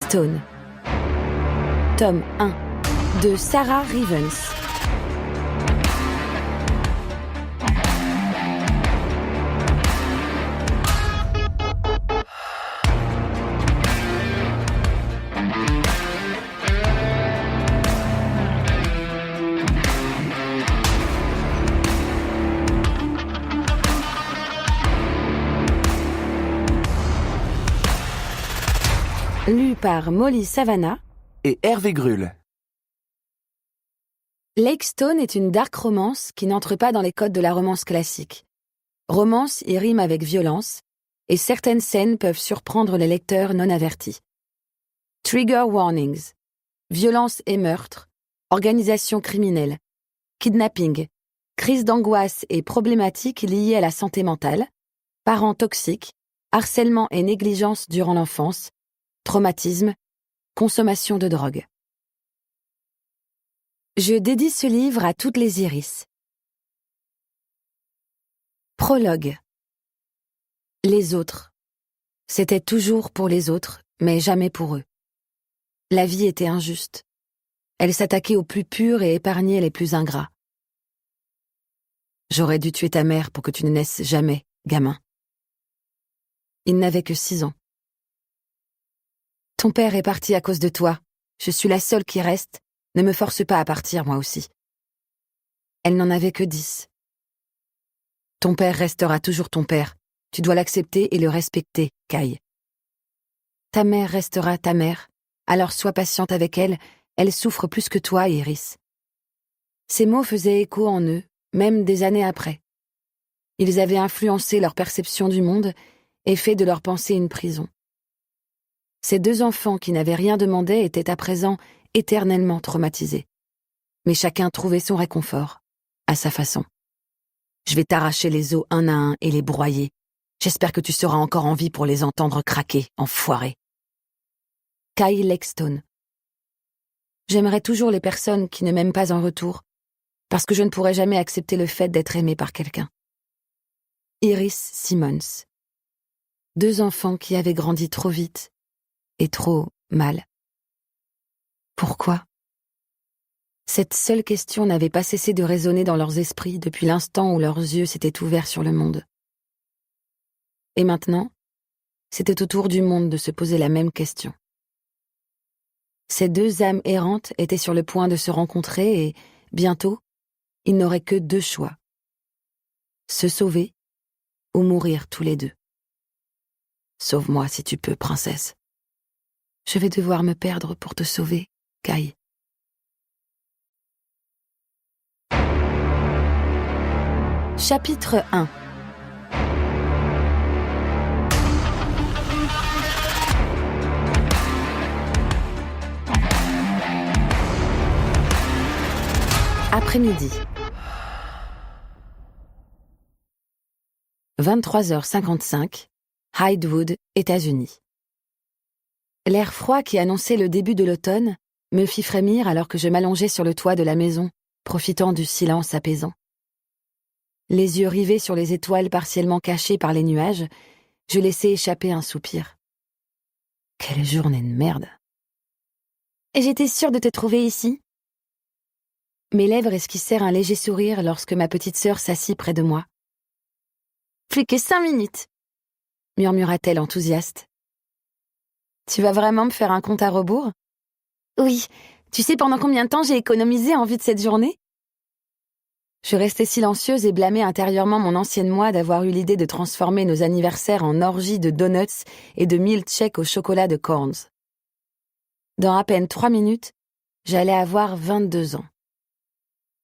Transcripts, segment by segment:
Stone. Tome 1 de Sarah Rivens. Lu par Molly Savannah et Hervé Grull. Lake Stone est une dark romance qui n'entre pas dans les codes de la romance classique. Romance y rime avec violence, et certaines scènes peuvent surprendre les lecteurs non avertis. Trigger warnings, violence et meurtre, organisation criminelle, kidnapping, crise d'angoisse et problématiques liées à la santé mentale, parents toxiques, harcèlement et négligence durant l'enfance, traumatisme, consommation de drogue. Je dédie ce livre à toutes les Iris. Prologue. Les autres. C'était toujours pour les autres, mais jamais pour eux. La vie était injuste. Elle s'attaquait aux plus purs et épargnait les plus ingrats. J'aurais dû tuer ta mère pour que tu ne naisses jamais, gamin. Il n'avait que 6 ans. Ton père est parti à cause de toi. Je suis la seule qui reste. Ne me force pas à partir, moi aussi. Elle n'en avait que 10. Ton père restera toujours ton père. Tu dois l'accepter et le respecter, Kai. Ta mère restera ta mère. Alors sois patiente avec elle. Elle souffre plus que toi, Iris. Ces mots faisaient écho en eux, même des années après. Ils avaient influencé leur perception du monde et fait de leur pensée une prison. Ces 2 enfants qui n'avaient rien demandé étaient à présent éternellement traumatisés. Mais chacun trouvait son réconfort, à sa façon. Je vais t'arracher les os un à un et les broyer. J'espère que tu seras encore en vie pour les entendre craquer, enfoiré. Kai Lake Stone. J'aimerais toujours les personnes qui ne m'aiment pas en retour, parce que je ne pourrais jamais accepter le fait d'être aimé par quelqu'un. Iris Simmons. 2 enfants qui avaient grandi trop vite et trop mal. Pourquoi ? Cette seule question n'avait pas cessé de résonner dans leurs esprits depuis l'instant où leurs yeux s'étaient ouverts sur le monde. Et maintenant, c'était au tour du monde de se poser la même question. Ces 2 âmes errantes étaient sur le point de se rencontrer et, bientôt, ils n'auraient que 2 choix. Se sauver ou mourir tous les 2. Sauve-moi si tu peux, princesse. Je vais devoir me perdre pour te sauver, Kai. Chapitre 1. Après-midi. 23h55, Hydewood, États-Unis. L'air froid qui annonçait le début de l'automne me fit frémir alors que je m'allongeais sur le toit de la maison, profitant du silence apaisant. Les yeux rivés sur les étoiles partiellement cachées par les nuages, je laissai échapper un soupir. Quelle journée de merde. J'étais sûre de te trouver ici. Mes lèvres esquissèrent un léger sourire lorsque ma petite sœur s'assit près de moi. Plus que 5 minutes, murmura-t-elle enthousiaste. Tu vas vraiment me faire un compte à rebours ? Oui, tu sais pendant combien de temps j'ai économisé en vue de cette journée ? Je restais silencieuse et blâmais intérieurement mon ancienne moi d'avoir eu l'idée de transformer nos anniversaires en orgies de donuts et de milkshakes au chocolat de Corns. Dans à peine 3 minutes, j'allais avoir 22 ans.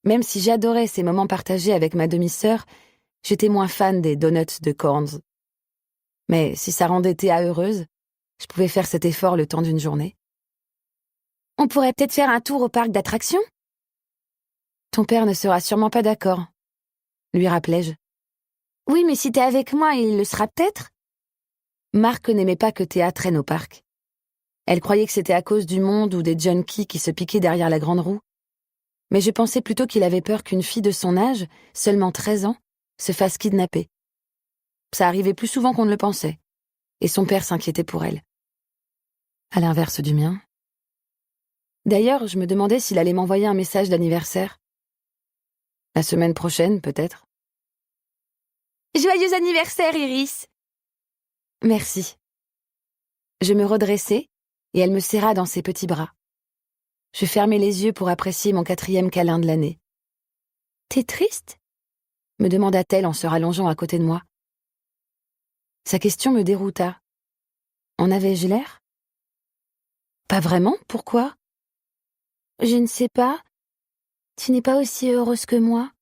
Même si j'adorais ces moments partagés avec ma demi-sœur, j'étais moins fan des donuts de Corns. Mais si ça rendait Théa heureuse, je pouvais faire cet effort le temps d'une journée. On pourrait peut-être faire un tour au parc d'attractions ? Ton père ne sera sûrement pas d'accord, lui rappelai-je. Oui, mais si t'es avec moi, il le sera peut-être ? Marc n'aimait pas que Théa traîne au parc. Elle croyait que c'était à cause du monde ou des junkies qui se piquaient derrière la grande roue. Mais je pensais plutôt qu'il avait peur qu'une fille de son âge, seulement 13 ans, se fasse kidnapper. Ça arrivait plus souvent qu'on ne le pensait, et son père s'inquiétait pour elle. à l'inverse du mien. D'ailleurs, je me demandais s'il allait m'envoyer un message d'anniversaire. La semaine prochaine, peut-être. Joyeux anniversaire, Iris! Merci. Je me redressai et elle me serra dans ses petits bras. Je fermai les yeux pour apprécier mon 4e câlin de l'année. « T'es triste ?» me demanda-t-elle en se rallongeant à côté de moi. Sa question me dérouta. En avais-je l'air ? Pas vraiment, pourquoi ? Je ne sais pas. Tu n'es pas aussi heureuse que moi,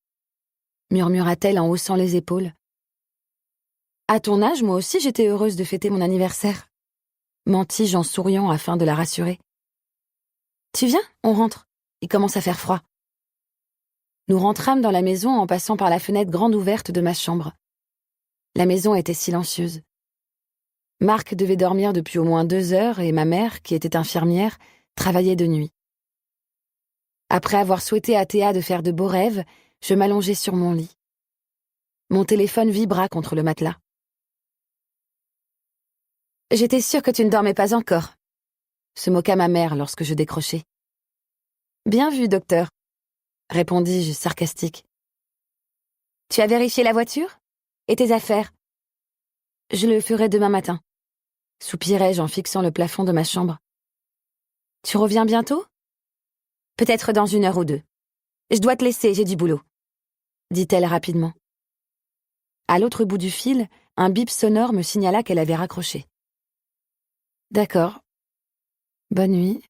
murmura-t-elle en haussant les épaules. À ton âge, moi aussi j'étais heureuse de fêter mon anniversaire, mentis-je en souriant afin de la rassurer. Tu viens, on rentre, il commence à faire froid. Nous rentrâmes dans la maison en passant par la fenêtre grande ouverte de ma chambre. La maison était silencieuse. Marc devait dormir depuis au moins 2 heures et ma mère, qui était infirmière, travaillait de nuit. Après avoir souhaité à Théa de faire de beaux rêves, je m'allongeai sur mon lit. Mon téléphone vibra contre le matelas. « J'étais sûre que tu ne dormais pas encore », se moqua ma mère lorsque je décrochai. « Bien vu, docteur », répondis-je sarcastique. « Tu as vérifié la voiture ? Et tes affaires ? » « Je le ferai demain matin », soupirai-je en fixant le plafond de ma chambre. « Tu reviens bientôt ? » « Peut-être dans 1 heure ou 2. Je dois te laisser, j'ai du boulot, » dit-elle rapidement. À l'autre bout du fil, un bip sonore me signala qu'elle avait raccroché. « D'accord. Bonne nuit, »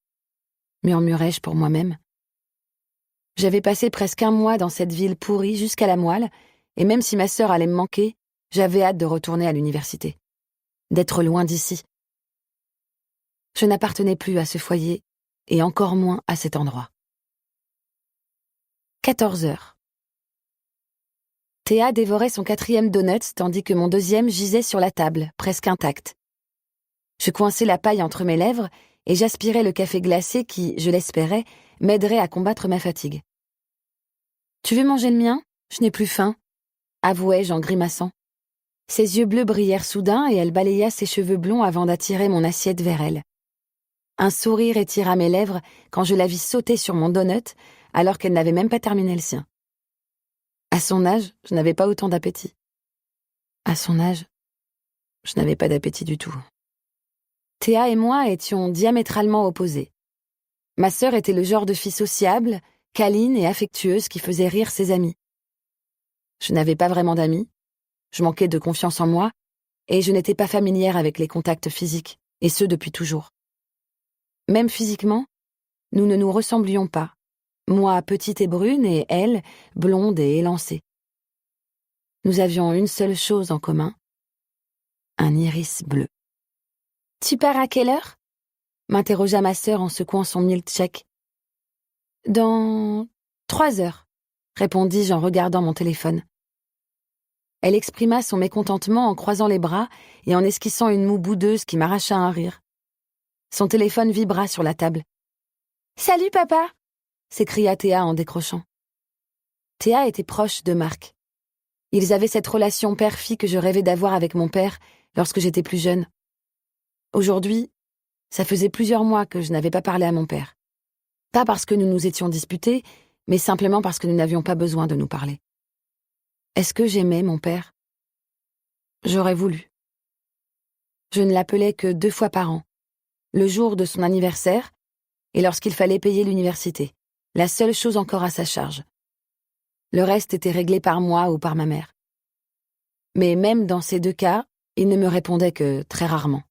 murmurai-je pour moi-même. J'avais passé presque 1 mois dans cette ville pourrie jusqu'à la moelle, et même si ma sœur allait me manquer, j'avais hâte de retourner à l'université, d'être loin d'ici. Je n'appartenais plus à ce foyer, et encore moins à cet endroit. 14 heures. Théa dévorait son 4e donut tandis que mon 2e gisait sur la table, presque intact. Je coinçai la paille entre mes lèvres et j'aspirais le café glacé qui, je l'espérais, m'aiderait à combattre ma fatigue. « Tu veux manger le mien ? Je n'ai plus faim », avouai-je en grimaçant. Ses yeux bleus brillèrent soudain et elle balaya ses cheveux blonds avant d'attirer mon assiette vers elle. Un sourire étira mes lèvres quand je la vis sauter sur mon donut alors qu'elle n'avait même pas terminé le sien. À son âge, je n'avais pas autant d'appétit. À son âge, je n'avais pas d'appétit du tout. Théa et moi étions diamétralement opposés. Ma sœur était le genre de fille sociable, câline et affectueuse qui faisait rire ses amis. Je n'avais pas vraiment d'amis, je manquais de confiance en moi, et je n'étais pas familière avec les contacts physiques, et ce depuis toujours. Même physiquement, nous ne nous ressemblions pas, moi petite et brune et elle, blonde et élancée. Nous avions une seule chose en commun, un iris bleu. « Tu pars à quelle heure ? » m'interrogea ma sœur en secouant son milkshake. « Dans 3 heures, » répondis-je en regardant mon téléphone. Elle exprima son mécontentement en croisant les bras et en esquissant une moue boudeuse qui m'arracha un rire. Son téléphone vibra sur la table. « Salut, papa !» s'écria Théa en décrochant. Théa était proche de Marc. Ils avaient cette relation père-fille que je rêvais d'avoir avec mon père lorsque j'étais plus jeune. Aujourd'hui, ça faisait plusieurs mois que je n'avais pas parlé à mon père. Pas parce que nous nous étions disputés, mais simplement parce que nous n'avions pas besoin de nous parler. Est-ce que j'aimais mon père ? J'aurais voulu. Je ne l'appelais que 2 fois par an, le jour de son anniversaire et lorsqu'il fallait payer l'université, la seule chose encore à sa charge. Le reste était réglé par moi ou par ma mère. Mais même dans ces 2 cas, il ne me répondait que très rarement.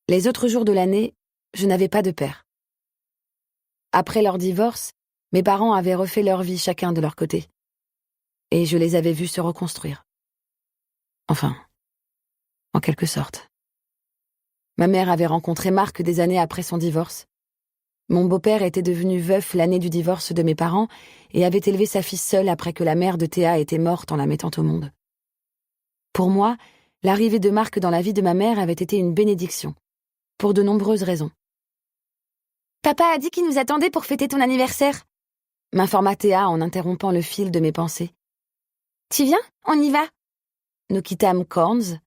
Les autres jours de l'année, je n'avais pas de père. Après leur divorce, mes parents avaient refait leur vie chacun de leur côté. Et je les avais vus se reconstruire. Enfin, en quelque sorte. Ma mère avait rencontré Marc des années après son divorce. Mon beau-père était devenu veuf l'année du divorce de mes parents et avait élevé sa fille seule après que la mère de Théa était morte en la mettant au monde. Pour moi, l'arrivée de Marc dans la vie de ma mère avait été une bénédiction, pour de nombreuses raisons. « Papa a dit qu'il nous attendait pour fêter ton anniversaire », m'informa Théa en interrompant le fil de mes pensées. « Tu viens ? On y va ?» Nous quittâmes Corns,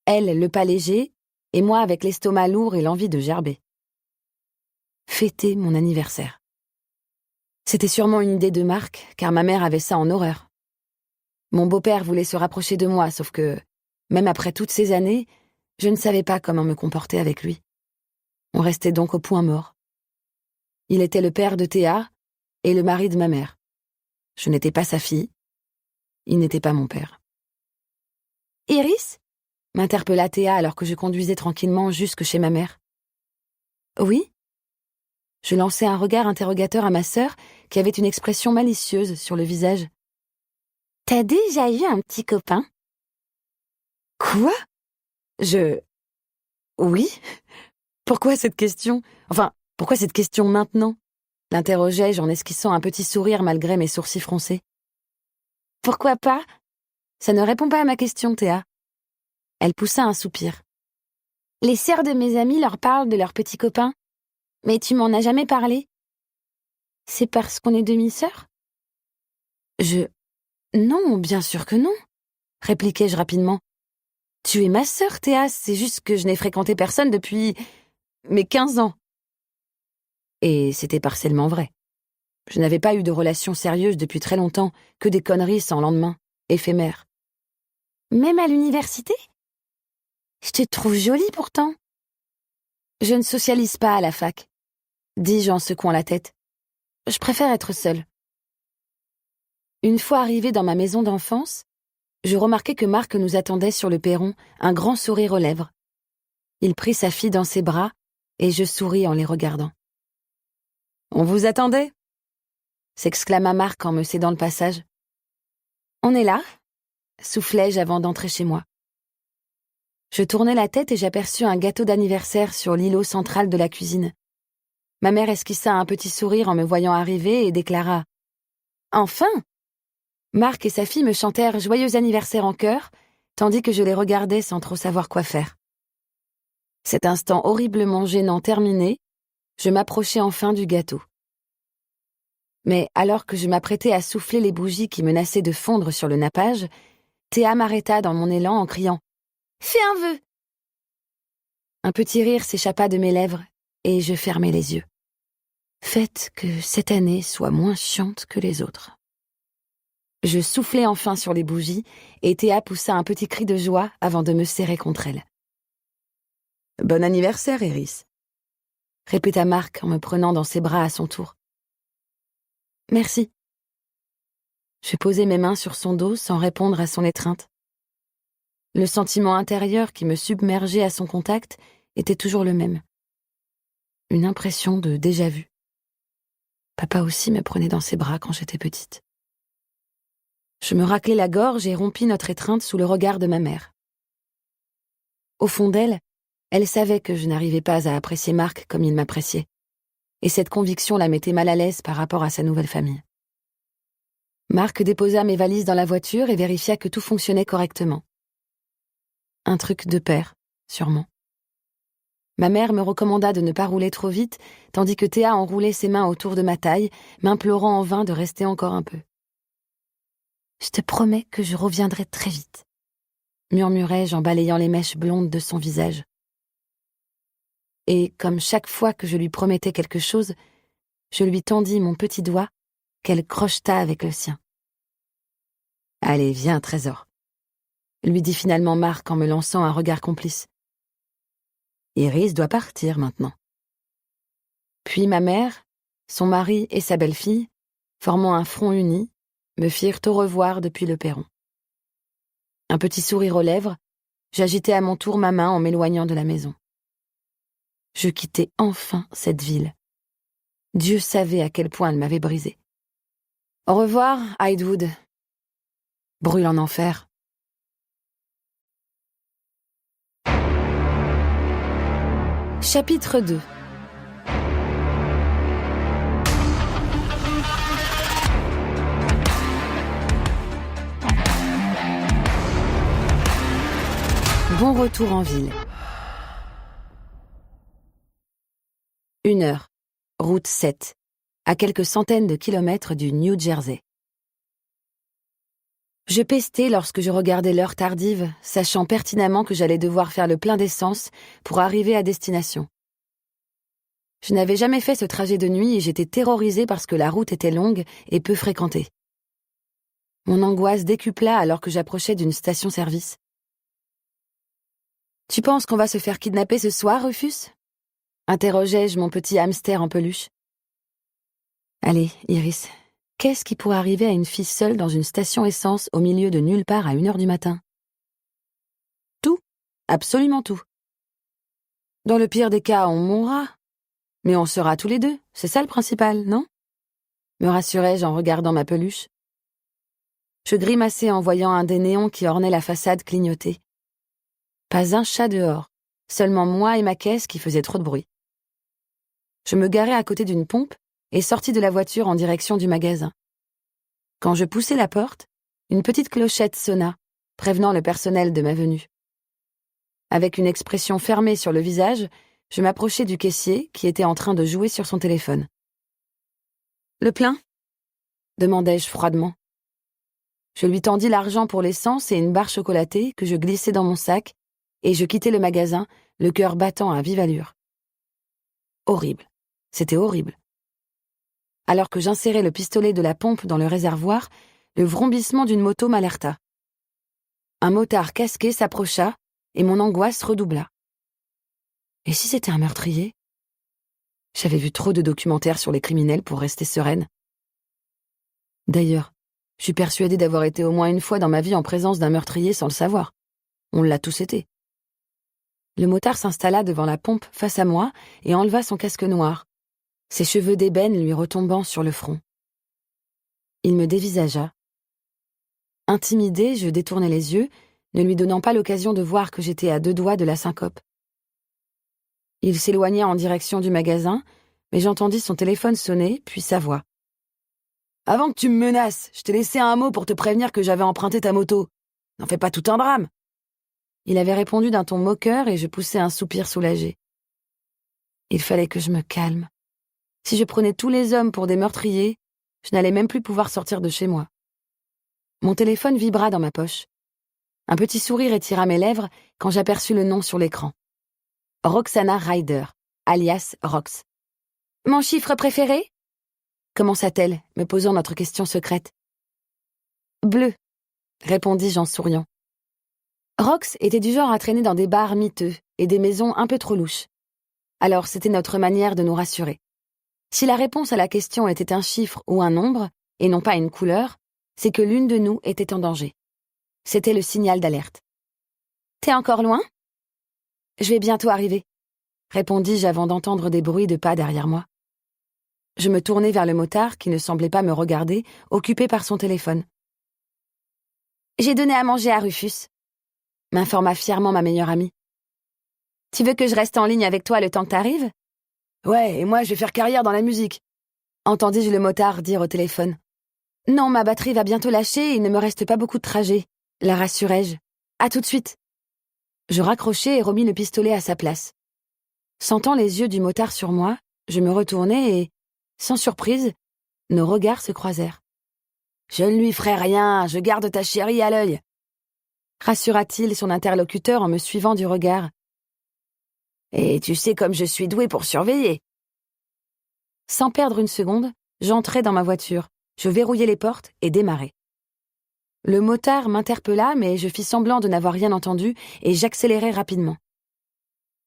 elle le pas léger et moi avec l'estomac lourd et l'envie de gerber. Fêter mon anniversaire. C'était sûrement une idée de Marc, car ma mère avait ça en horreur. Mon beau-père voulait se rapprocher de moi, sauf que, même après toutes ces années, je ne savais pas comment me comporter avec lui. On restait donc au point mort. Il était le père de Théa et le mari de ma mère. Je n'étais pas sa fille. Il n'était pas mon père. « Iris ?» m'interpella Théa alors que je conduisais tranquillement jusque chez ma mère. « Oui ?» Je lançai un regard interrogateur à ma sœur qui avait une expression malicieuse sur le visage. « T'as déjà eu un petit copain ?» « Quoi ? Oui ? Pourquoi cette question ? Enfin, pourquoi cette question maintenant ? L'interrogeai-je en esquissant un petit sourire malgré mes sourcils froncés. « Pourquoi pas ? Ça ne répond pas à ma question, Théa. » Elle poussa un soupir. « Les sœurs de mes amis leur parlent de leurs petits copains. Mais tu m'en as jamais parlé. C'est parce qu'on est demi-sœurs ? » Non, bien sûr que non, répliquai-je rapidement. Tu es ma sœur, Théa, c'est juste que je n'ai fréquenté personne depuis mes 15 ans. Et c'était partiellement vrai. Je n'avais pas eu de relation sérieuse depuis très longtemps, que des conneries sans lendemain, éphémères. Même à l'université ? Je te trouve jolie pourtant. Je ne socialise pas à la fac, dis-je en secouant la tête. Je préfère être seule. Une fois arrivée dans ma maison d'enfance, je remarquai que Marc nous attendait sur le perron, un grand sourire aux lèvres. Il prit sa fille dans ses bras, et je souris en les regardant. « On vous attendait ?» s'exclama Marc en me cédant le passage. « On est là ?» soufflai-je avant d'entrer chez moi. Je tournai la tête et j'aperçus un gâteau d'anniversaire sur l'îlot central de la cuisine. Ma mère esquissa un petit sourire en me voyant arriver et déclara « Enfin !» Marc et sa fille me chantèrent « Joyeux anniversaire » en chœur, tandis que je les regardais sans trop savoir quoi faire. Cet instant horriblement gênant terminé, je m'approchai enfin du gâteau. Mais alors que je m'apprêtais à souffler les bougies qui menaçaient de fondre sur le nappage, Théa m'arrêta dans mon élan en criant « Fais un vœu !» Un petit rire s'échappa de mes lèvres et je fermai les yeux. Faites que cette année soit moins chiante que les autres. Je soufflai enfin sur les bougies et Théa poussa un petit cri de joie avant de me serrer contre elle. « Bon anniversaire, Iris !» répéta Marc en me prenant dans ses bras à son tour. « Merci. » Je posai mes mains sur son dos sans répondre à son étreinte. Le sentiment intérieur qui me submergeait à son contact était toujours le même. Une impression de déjà-vu. Papa aussi me prenait dans ses bras quand j'étais petite. Je me raclai la gorge et rompis notre étreinte sous le regard de ma mère. Au fond d'elle, elle savait que je n'arrivais pas à apprécier Marc comme il m'appréciait, et cette conviction la mettait mal à l'aise par rapport à sa nouvelle famille. Marc déposa mes valises dans la voiture et vérifia que tout fonctionnait correctement. Un truc de père, sûrement. Ma mère me recommanda de ne pas rouler trop vite, tandis que Théa enroulait ses mains autour de ma taille, m'implorant en vain de rester encore un peu. « Je te promets que je reviendrai très vite », murmurai-je en balayant les mèches blondes de son visage. Et, comme chaque fois que je lui promettais quelque chose, je lui tendis mon petit doigt, qu'elle crocheta avec le sien. « Allez, viens, trésor », lui dit finalement Marc en me lançant un regard complice. Iris doit partir maintenant. Puis ma mère, son mari et sa belle-fille, formant un front uni, me firent au revoir depuis le perron. Un petit sourire aux lèvres, j'agitai à mon tour ma main en m'éloignant de la maison. Je quittais enfin cette ville. Dieu savait à quel point elle m'avait brisée. Au revoir, Hydewood. Brûle en enfer. Chapitre 2. Bon retour en ville. 1 heure, route 7, à quelques centaines de kilomètres du New Jersey. Je pestais lorsque je regardais l'heure tardive, sachant pertinemment que j'allais devoir faire le plein d'essence pour arriver à destination. Je n'avais jamais fait ce trajet de nuit et j'étais terrorisée parce que la route était longue et peu fréquentée. Mon angoisse décupla alors que j'approchais d'une station-service. « Tu penses qu'on va se faire kidnapper ce soir, Rufus ?» interrogeai-je mon petit hamster en peluche. « Allez, Iris, qu'est-ce qui pourrait arriver à une fille seule dans une station essence au milieu de nulle part à 1h du matin ? » Tout, absolument tout. Dans le pire des cas, on mourra. Mais on sera tous les deux, c'est ça le principal, non ? Me rassurai-je en regardant ma peluche. Je grimaçai en voyant un des néons qui ornait la façade clignoter. Pas un chat dehors, seulement moi et ma caisse qui faisaient trop de bruit. Je me garai à côté d'une pompe et sortis de la voiture en direction du magasin. Quand je poussai la porte, une petite clochette sonna, prévenant le personnel de ma venue. Avec une expression fermée sur le visage, je m'approchai du caissier qui était en train de jouer sur son téléphone. « Le plein ?» demandai-je froidement. Je lui tendis l'argent pour l'essence et une barre chocolatée que je glissai dans mon sac et je quittai le magasin, le cœur battant à vive allure. Horrible. C'était horrible. Alors que j'insérais le pistolet de la pompe dans le réservoir, le vrombissement d'une moto m'alerta. Un motard casqué s'approcha et mon angoisse redoubla. Et si c'était un meurtrier ? J'avais vu trop de documentaires sur les criminels pour rester sereine. D'ailleurs, je suis persuadée d'avoir été au moins une fois dans ma vie en présence d'un meurtrier sans le savoir. On l'a tous été. Le motard s'installa devant la pompe face à moi et enleva son casque noir, ses cheveux d'ébène lui retombant sur le front. Il me dévisagea. Intimidée, je détournai les yeux, ne lui donnant pas l'occasion de voir que j'étais à 2 doigts de la syncope. Il s'éloigna en direction du magasin, mais j'entendis son téléphone sonner, puis sa voix. « Avant que tu me menaces, je t'ai laissé un mot pour te prévenir que j'avais emprunté ta moto. N'en fais pas tout un drame. » Il avait répondu d'un ton moqueur et je poussai un soupir soulagé. Il fallait que je me calme. Si je prenais tous les hommes pour des meurtriers, je n'allais même plus pouvoir sortir de chez moi. Mon téléphone vibra dans ma poche. Un petit sourire étira mes lèvres quand j'aperçus le nom sur l'écran. Roxana Ryder, alias Rox. « Mon chiffre préféré ?» commença-t-elle, me posant notre question secrète. « Bleu », répondis-je en souriant. Rox était du genre à traîner dans des bars miteux et des maisons un peu trop louches. Alors c'était notre manière de nous rassurer. Si la réponse à la question était un chiffre ou un nombre, et non pas une couleur, c'est que l'une de nous était en danger. C'était le signal d'alerte. « T'es encore loin ? » « Je vais bientôt arriver, » répondis-je avant d'entendre des bruits de pas derrière moi. Je me tournai vers le motard qui ne semblait pas me regarder, occupé par son téléphone. « J'ai donné à manger à Rufus, » m'informa fièrement ma meilleure amie. « Tu veux que je reste en ligne avec toi le temps que t'arrives ? » « Ouais, et moi je vais faire carrière dans la musique, » entendis-je le motard dire au téléphone. « Non, ma batterie va bientôt lâcher et il ne me reste pas beaucoup de trajet, » la rassurai-je. « À tout de suite. » Je raccrochai et remis le pistolet à sa place. Sentant les yeux du motard sur moi, je me retournai et, sans surprise, nos regards se croisèrent. « Je ne lui ferai rien, je garde ta chérie à l'œil, » rassura-t-il son interlocuteur en me suivant du regard. « Et tu sais comme je suis douée pour surveiller. » Sans perdre une seconde, j'entrai dans ma voiture, je verrouillai les portes et démarrai. Le motard m'interpella, mais je fis semblant de n'avoir rien entendu et j'accélérai rapidement.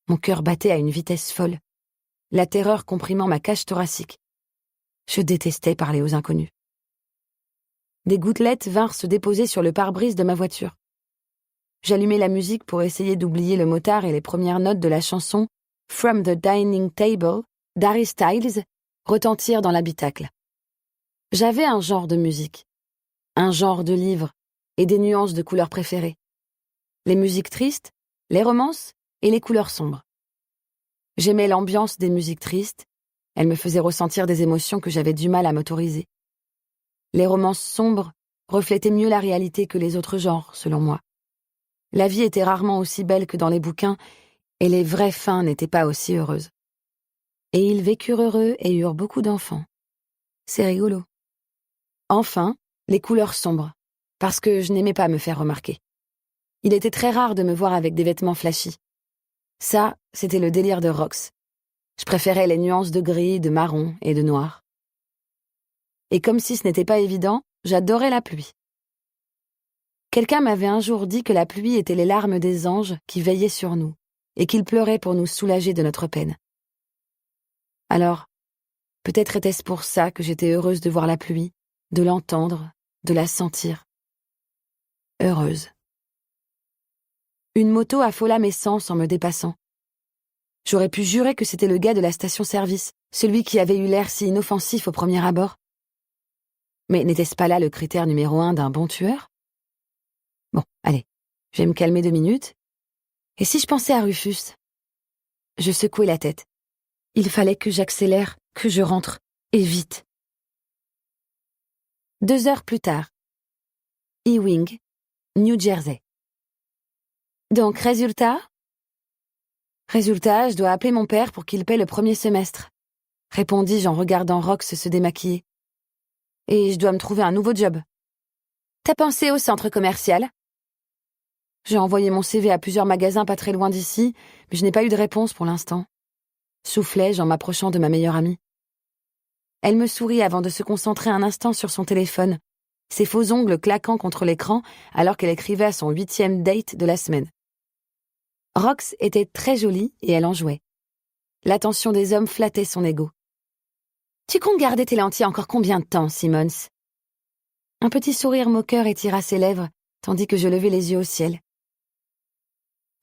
Mon cœur battait à une vitesse folle, la terreur comprimant ma cage thoracique. Je détestais parler aux inconnus. Des gouttelettes vinrent se déposer sur le pare-brise de ma voiture. J'allumai la musique pour essayer d'oublier le motard et les premières notes de la chanson « From the Dining Table » d'Harry Styles retentirent dans l'habitacle. J'avais un genre de musique, un genre de livre et des nuances de couleurs préférées. Les musiques tristes, les romances et les couleurs sombres. J'aimais l'ambiance des musiques tristes, elles me faisaient ressentir des émotions que j'avais du mal à m'autoriser. Les romances sombres reflétaient mieux la réalité que les autres genres, selon moi. La vie était rarement aussi belle que dans les bouquins, et les vraies fins n'étaient pas aussi heureuses. Et ils vécurent heureux et eurent beaucoup d'enfants. C'est rigolo. Enfin, les couleurs sombres. parce que je n'aimais pas me faire remarquer. Il était très rare de me voir avec des vêtements flashy. Ça, c'était le délire de Rox. Je préférais les nuances de gris, de marron et de noir. Et comme si ce n'était pas évident, j'adorais la pluie. Quelqu'un m'avait un jour dit que la pluie était les larmes des anges qui veillaient sur nous et qu'ils pleuraient pour nous soulager de notre peine. Alors, peut-être était-ce pour ça que j'étais heureuse de voir la pluie, de l'entendre, de la sentir. Heureuse. Une moto affola mes sens en me dépassant. J'aurais pu jurer que c'était le gars de la station-service, celui qui avait eu l'air si inoffensif au premier abord. Mais n'était-ce pas là le critère numéro 1 d'un bon tueur? Bon, allez, je vais me calmer 2 minutes. Et si je pensais à Rufus? Je secouai la tête. Il fallait que j'accélère, que je rentre, et vite. 2 heures plus tard. Ewing, New Jersey. Donc, résultat, je dois appeler mon père pour qu'il paie le premier semestre, répondis-je en regardant Rox se démaquiller. Et je dois me trouver un nouveau job. T'as pensé au centre commercial? J'ai envoyé mon CV à plusieurs magasins pas très loin d'ici, mais je n'ai pas eu de réponse pour l'instant. Soufflai-je en m'approchant de ma meilleure amie. Elle me sourit avant de se concentrer un instant sur son téléphone, ses faux ongles claquant contre l'écran alors qu'elle écrivait à son 8e date de la semaine. Rox était très jolie et elle en jouait. L'attention des hommes flattait son ego. « Tu comptes garder tes lentilles encore combien de temps, Simmons ?» Un petit sourire moqueur étira ses lèvres, tandis que je levai les yeux au ciel.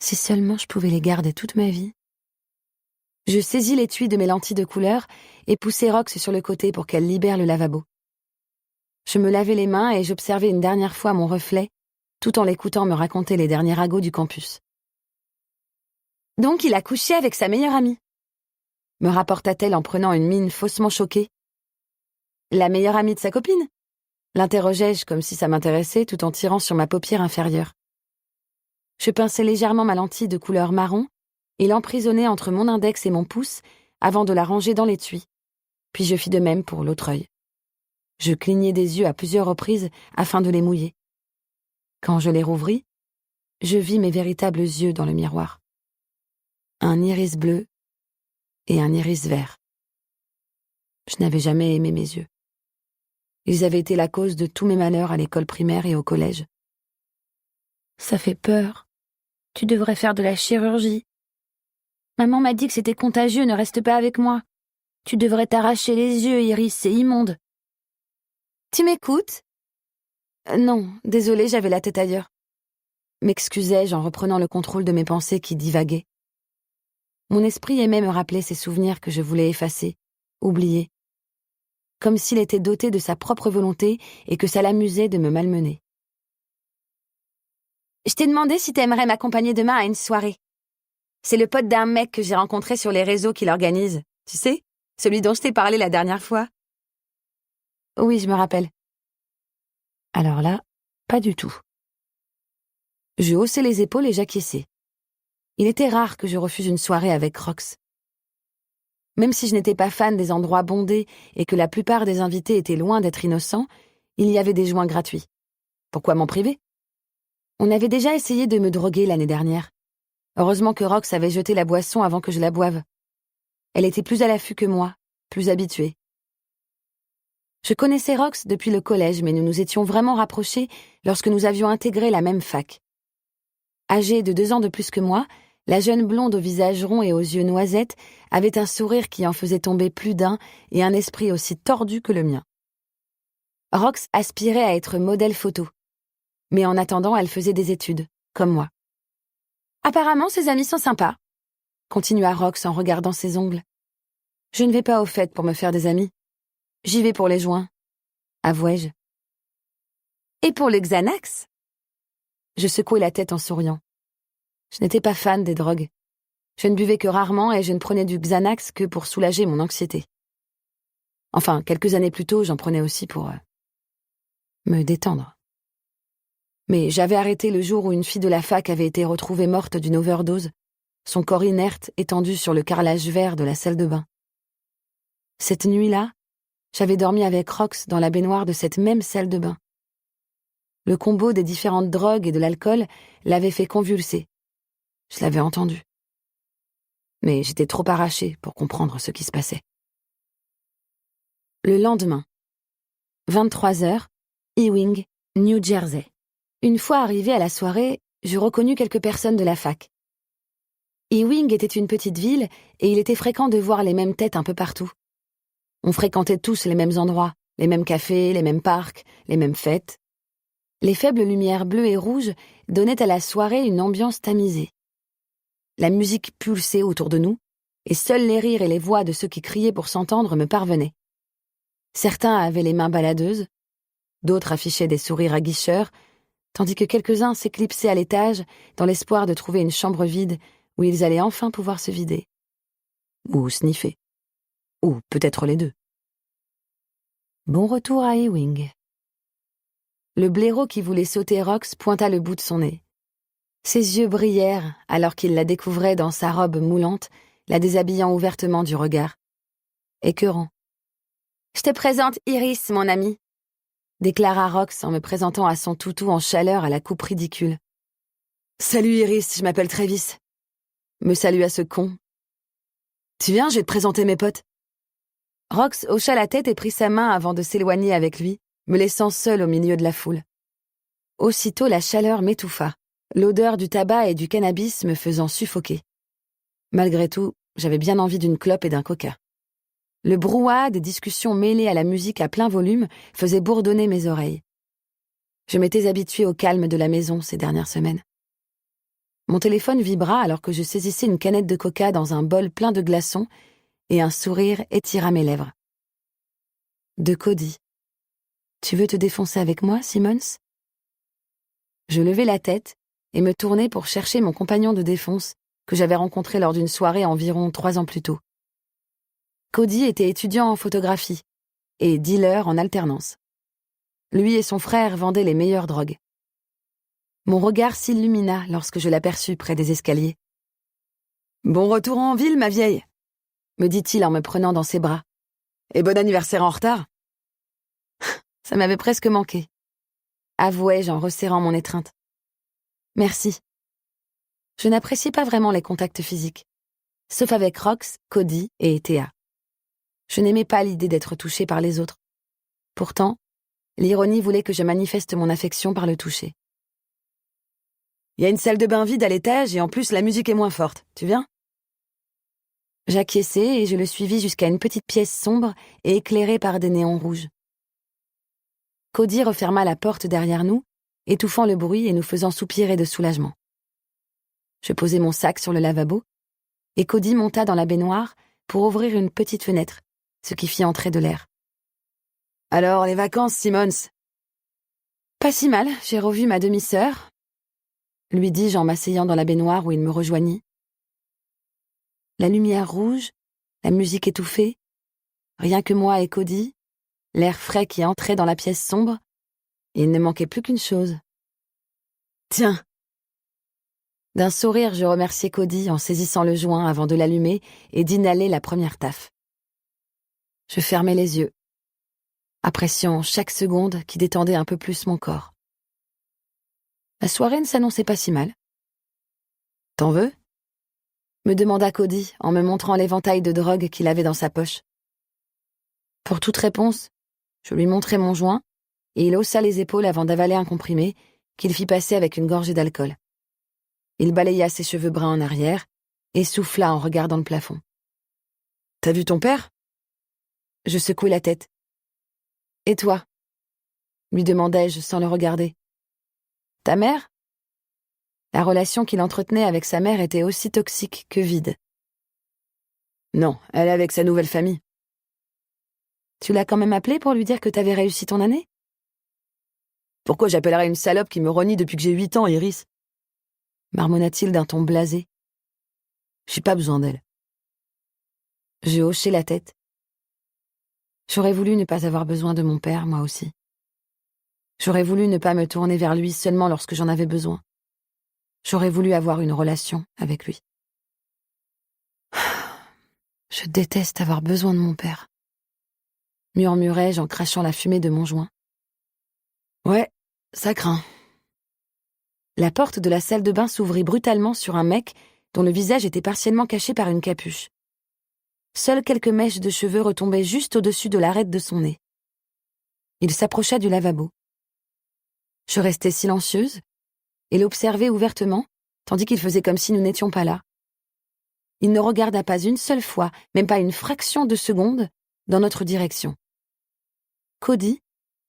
Si seulement je pouvais les garder toute ma vie. Je saisis l'étui de mes lentilles de couleur et poussai Rox sur le côté pour qu'elle libère le lavabo. Je me lavai les mains et j'observai une dernière fois mon reflet, tout en l'écoutant me raconter les derniers ragots du campus. Donc il a couché avec sa meilleure amie, me rapporta-t-elle en prenant une mine faussement choquée. La meilleure amie de sa copine? L'interrogeai-je comme si ça m'intéressait tout en tirant sur ma paupière inférieure. Je pinçai légèrement ma lentille de couleur marron et l'emprisonnai entre mon index et mon pouce avant de la ranger dans l'étui. Puis je fis de même pour l'autre œil. Je clignai des yeux à plusieurs reprises afin de les mouiller. Quand je les rouvris, je vis mes véritables yeux dans le miroir. Un iris bleu et un iris vert. Je n'avais jamais aimé mes yeux. Ils avaient été la cause de tous mes malheurs à l'école primaire et au collège. Ça fait peur. Tu devrais faire de la chirurgie. Maman m'a dit que c'était contagieux, ne reste pas avec moi. Tu devrais t'arracher les yeux, Iris, c'est immonde. Tu m'écoutes? Non, désolée, j'avais la tête ailleurs. M'excusai-je en reprenant le contrôle de mes pensées qui divaguaient. Mon esprit aimait me rappeler ces souvenirs que je voulais effacer, oublier. Comme s'il était doté de sa propre volonté et que ça l'amusait de me malmener. Je t'ai demandé si t'aimerais m'accompagner demain à une soirée. C'est le pote d'un mec que j'ai rencontré sur les réseaux qui l'organise. Tu sais, celui dont je t'ai parlé la dernière fois. Oui, je me rappelle. Alors là, pas du tout. Je haussai les épaules et j'acquiesçai. Il était rare que je refuse une soirée avec Rox. Même si je n'étais pas fan des endroits bondés et que la plupart des invités étaient loin d'être innocents, il y avait des joints gratuits. Pourquoi m'en priver? On avait déjà essayé de me droguer l'année dernière. Heureusement que Rox avait jeté la boisson avant que je la boive. Elle était plus à l'affût que moi, plus habituée. Je connaissais Rox depuis le collège, mais nous nous étions vraiment rapprochés lorsque nous avions intégré la même fac. Âgée de 2 ans de plus que moi, la jeune blonde au visage rond et aux yeux noisettes avait un sourire qui en faisait tomber plus d'un et un esprit aussi tordu que le mien. Rox aspirait à être modèle photo. Mais en attendant, elle faisait des études, comme moi. Apparemment, ses amis sont sympas, continua Rox en regardant ses ongles. Je ne vais pas aux fêtes pour me faire des amis. J'y vais pour les joints, avouai-je. Et pour le Xanax? Je secouai la tête en souriant. Je n'étais pas fan des drogues. Je ne buvais que rarement et je ne prenais du Xanax que pour soulager mon anxiété. Enfin, quelques années plus tôt, j'en prenais aussi pour me détendre. Mais j'avais arrêté le jour où une fille de la fac avait été retrouvée morte d'une overdose, son corps inerte étendu sur le carrelage vert de la salle de bain. Cette nuit-là, j'avais dormi avec Rox dans la baignoire de cette même salle de bain. Le combo des différentes drogues et de l'alcool l'avait fait convulser. Je l'avais entendu. Mais j'étais trop arrachée pour comprendre ce qui se passait. Le lendemain, 23h, Ewing, New Jersey. Une fois arrivée à la soirée, je reconnus quelques personnes de la fac. Ewing était une petite ville et il était fréquent de voir les mêmes têtes un peu partout. On fréquentait tous les mêmes endroits, les mêmes cafés, les mêmes parcs, les mêmes fêtes. Les faibles lumières bleues et rouges donnaient à la soirée une ambiance tamisée. La musique pulsait autour de nous, et seuls les rires et les voix de ceux qui criaient pour s'entendre me parvenaient. Certains avaient les mains baladeuses, d'autres affichaient des sourires aguicheurs, tandis que quelques-uns s'éclipsaient à l'étage dans l'espoir de trouver une chambre vide où ils allaient enfin pouvoir se vider. Ou sniffer. Ou peut-être les deux. Bon retour à Ewing. Le blaireau qui voulait sauter Rox pointa le bout de son nez. Ses yeux brillèrent alors qu'il la découvrait dans sa robe moulante, la déshabillant ouvertement du regard. Écœurant. « Je te présente Iris, mon ami », déclara Rox en me présentant à son toutou en chaleur à la coupe ridicule. « Salut Iris, je m'appelle Travis. » me salua ce con. « Tu viens, je vais te présenter mes potes. » Rox hocha la tête et prit sa main avant de s'éloigner avec lui, me laissant seule au milieu de la foule. Aussitôt la chaleur m'étouffa, l'odeur du tabac et du cannabis me faisant suffoquer. Malgré tout, j'avais bien envie d'une clope et d'un coca. Le brouhaha des discussions mêlées à la musique à plein volume faisait bourdonner mes oreilles. Je m'étais habituée au calme de la maison ces dernières semaines. Mon téléphone vibra alors que je saisissais une canette de coca dans un bol plein de glaçons et un sourire étira mes lèvres. De Cody. « Tu veux te défoncer avec moi, Simmons ?» Je levai la tête et me tournai pour chercher mon compagnon de défonce que j'avais rencontré lors d'une soirée environ 3 ans plus tôt. Cody était étudiant en photographie et dealer en alternance. Lui et son frère vendaient les meilleures drogues. Mon regard s'illumina lorsque je l'aperçus près des escaliers. « Bon retour en ville, ma vieille !» me dit-il en me prenant dans ses bras. « Et bon anniversaire en retard !» Ça m'avait presque manqué, avouai-je en resserrant mon étreinte. « Merci. » Je n'appréciais pas vraiment les contacts physiques, sauf avec Rox, Cody et Théa. Je n'aimais pas l'idée d'être touchée par les autres. Pourtant, l'ironie voulait que je manifeste mon affection par le toucher. « Il y a une salle de bain vide à l'étage et en plus la musique est moins forte. Tu viens ?» J'acquiesçai et je le suivis jusqu'à une petite pièce sombre et éclairée par des néons rouges. Cody referma la porte derrière nous, étouffant le bruit et nous faisant soupirer de soulagement. Je posai mon sac sur le lavabo et Cody monta dans la baignoire pour ouvrir une petite fenêtre, ce qui fit entrer de l'air. « Alors, les vacances, Simmons ?» « Pas si mal, j'ai revu ma demi-sœur, » lui dis-je en m'asseyant dans la baignoire où il me rejoignit. La lumière rouge, la musique étouffée, rien que moi et Cody, l'air frais qui entrait dans la pièce sombre, il ne manquait plus qu'une chose. « Tiens !» D'un sourire, je remerciai Cody en saisissant le joint avant de l'allumer et d'inhaler la première taffe. Je fermai les yeux, appréciant chaque seconde qui détendait un peu plus mon corps. La soirée ne s'annonçait pas si mal. « T'en veux ?» me demanda Cody en me montrant l'éventail de drogue qu'il avait dans sa poche. Pour toute réponse, je lui montrai mon joint et il haussa les épaules avant d'avaler un comprimé qu'il fit passer avec une gorgée d'alcool. Il balaya ses cheveux bruns en arrière et souffla en regardant le plafond. « T'as vu ton père ?» Je secouai la tête. « Et toi ?» lui demandai-je sans le regarder. « Ta mère ?» La relation qu'il entretenait avec sa mère était aussi toxique que vide. « Non, elle est avec sa nouvelle famille. »« Tu l'as quand même appelée pour lui dire que t'avais réussi ton année ?»« Pourquoi j'appellerais une salope qui me renie depuis que j'ai 8 ans, Iris ?» marmonna-t-il d'un ton blasé. « J'ai pas besoin d'elle. » Je hochai la tête. J'aurais voulu ne pas avoir besoin de mon père, moi aussi. J'aurais voulu ne pas me tourner vers lui seulement lorsque j'en avais besoin. J'aurais voulu avoir une relation avec lui. Je déteste avoir besoin de mon père, murmurai-je en crachant la fumée de mon joint. Ouais, Ça craint. La porte de la salle de bain s'ouvrit brutalement sur un mec dont le visage était partiellement caché par une capuche. Seules quelques mèches de cheveux retombaient juste au-dessus de l'arête de son nez. Il s'approcha du lavabo. Je restai silencieuse et l'observai ouvertement, tandis qu'il faisait comme si nous n'étions pas là. Il ne regarda pas une seule fois, même pas une fraction de seconde, dans notre direction. Cody,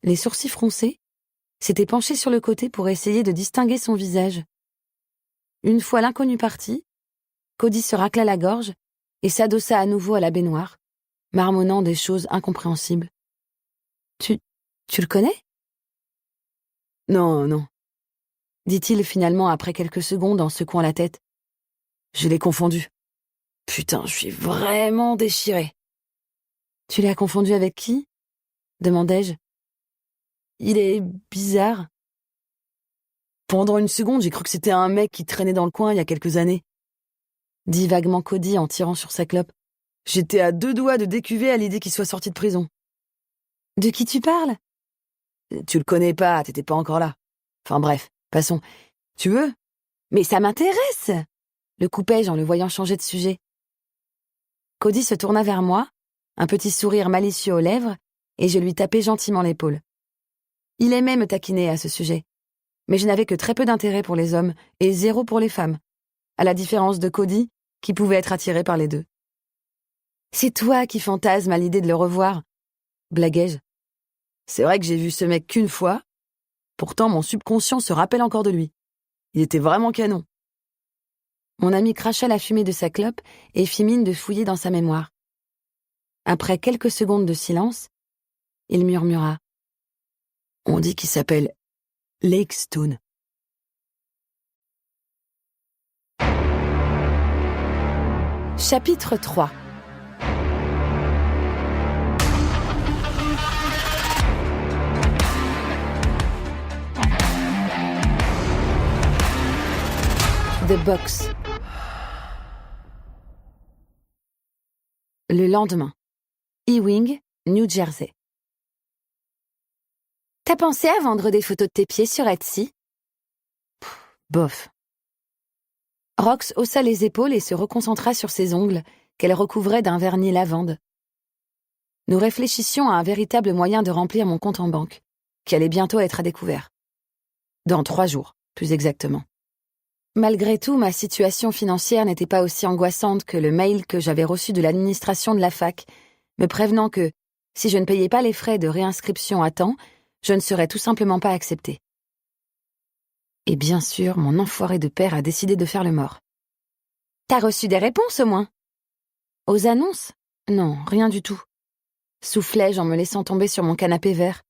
les sourcils froncés, s'était penché sur le côté pour essayer de distinguer son visage. Une fois l'inconnu parti, Cody se racla la gorge et s'adossa à nouveau à la baignoire, marmonnant des choses incompréhensibles. Tu le connais ? Non, dit-il finalement après quelques secondes en secouant la tête. je l'ai confondu. Putain, je suis vraiment déchirée. Tu l'as confondu avec qui ? demandai-je. Il est bizarre. Pendant une seconde, j'ai cru que c'était un mec qui traînait dans le coin il y a quelques années. Dit vaguement Cody en tirant sur sa clope. J'étais à 2 doigts de décuver à l'idée qu'il soit sorti de prison. De qui tu parles ? Tu le connais pas, t'étais pas encore là. Enfin bref, passons. Tu veux ? Mais ça m'intéresse ! Le coupai-je en le voyant changer de sujet. Cody se tourna vers moi, un petit sourire malicieux aux lèvres, et je lui tapai gentiment l'épaule. Il aimait me taquiner à ce sujet. Mais je n'avais que très peu d'intérêt pour les hommes et zéro pour les femmes, à la différence de Cody, qui pouvait être attiré par les deux. « C'est toi qui fantasmes à l'idée de le revoir », blaguai-je. C'est vrai que j'ai vu ce mec qu'une fois, pourtant mon subconscient se rappelle encore de lui. Il était vraiment canon. Mon ami cracha la fumée de sa clope et fit mine de fouiller dans sa mémoire. Après quelques secondes de silence, il murmura. « On dit qu'il s'appelle Lake Stone. » Chapitre 3. The Box. Le lendemain. Ewing, New Jersey. T'as pensé à vendre des photos de tes pieds sur Etsy ? Bof. Rox haussa les épaules et se reconcentra sur ses ongles, qu'elle recouvrait d'un vernis lavande. Nous réfléchissions à un véritable moyen de remplir mon compte en banque, qui allait bientôt être à découvert. Dans 3 jours, plus exactement. Malgré tout, ma situation financière n'était pas aussi angoissante que le mail que j'avais reçu de l'administration de la fac, me prévenant que, si je ne payais pas les frais de réinscription à temps, je ne serais tout simplement pas acceptée. Et bien sûr, mon enfoiré de père a décidé de faire le mort. « T'as reçu des réponses au moins ?» « Aux annonces ? Non, rien du tout. » Soufflai-je en me laissant tomber sur mon canapé vert.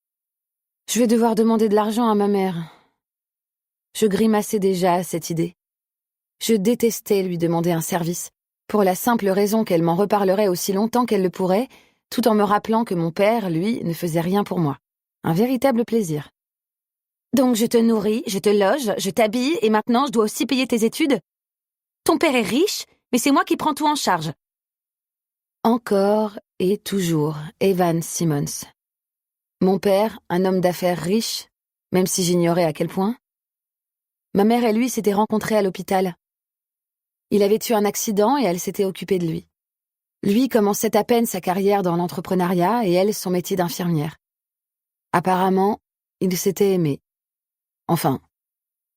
« Je vais devoir demander de l'argent à ma mère. » Je grimaçais déjà à cette idée. Je détestais lui demander un service, pour la simple raison qu'elle m'en reparlerait aussi longtemps qu'elle le pourrait, tout en me rappelant que mon père, lui, ne faisait rien pour moi. Un véritable plaisir. « Donc je te nourris, je te loge, je t'habille, et maintenant je dois aussi payer tes études ? Ton père est riche, mais c'est moi qui prends tout en charge. » Encore et toujours Evan Simmons. Mon père, un homme d'affaires riche, même si j'ignorais à quel point. Ma mère et lui s'étaient rencontrés à l'hôpital. Il avait eu un accident et elle s'était occupée de lui. Lui commençait à peine sa carrière dans l'entrepreneuriat et elle son métier d'infirmière. Apparemment, ils s'étaient aimés. Enfin,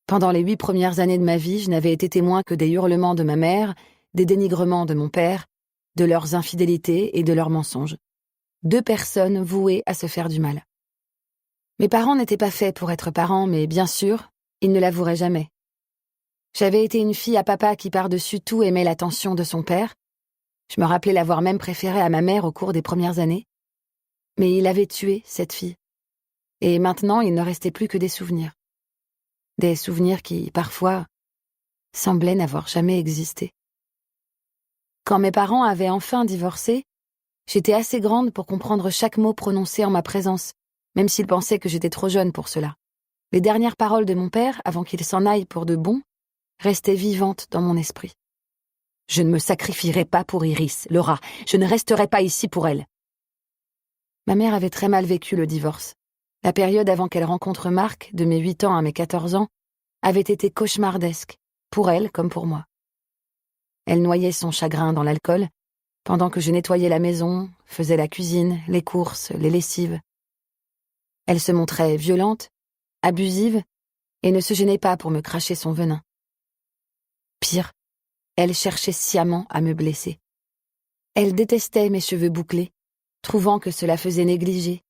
pendant les 8 premières années de ma vie, je n'avais été témoin que des hurlements de ma mère, des dénigrements de mon père, de leurs infidélités et de leurs mensonges. 2 personnes vouées à se faire du mal. Mes parents n'étaient pas faits pour être parents, mais bien sûr, ils ne l'avoueraient jamais. J'avais été une fille à papa qui par-dessus tout aimait l'attention de son père. Je me rappelais l'avoir même préférée à ma mère au cours des premières années. Mais il avait tué cette fille. Et maintenant, il ne restait plus que des souvenirs. Des souvenirs qui, parfois, semblaient n'avoir jamais existé. Quand mes parents avaient enfin divorcé, j'étais assez grande pour comprendre chaque mot prononcé en ma présence, même s'ils pensaient que j'étais trop jeune pour cela. Les dernières paroles de mon père, avant qu'il s'en aille pour de bon, restaient vivantes dans mon esprit. « Je ne me sacrifierai pas pour Iris, Laura. Je ne resterai pas ici pour elle. » Ma mère avait très mal vécu le divorce. La période avant qu'elle rencontre Marc, de mes 8 ans à mes 14 ans, avait été cauchemardesque, pour elle comme pour moi. Elle noyait son chagrin dans l'alcool, pendant que je nettoyais la maison, faisais la cuisine, les courses, les lessives. Elle se montrait violente, abusive, et ne se gênait pas pour me cracher son venin. Pire, elle cherchait sciemment à me blesser. Elle détestait mes cheveux bouclés, trouvant que cela faisait négliger.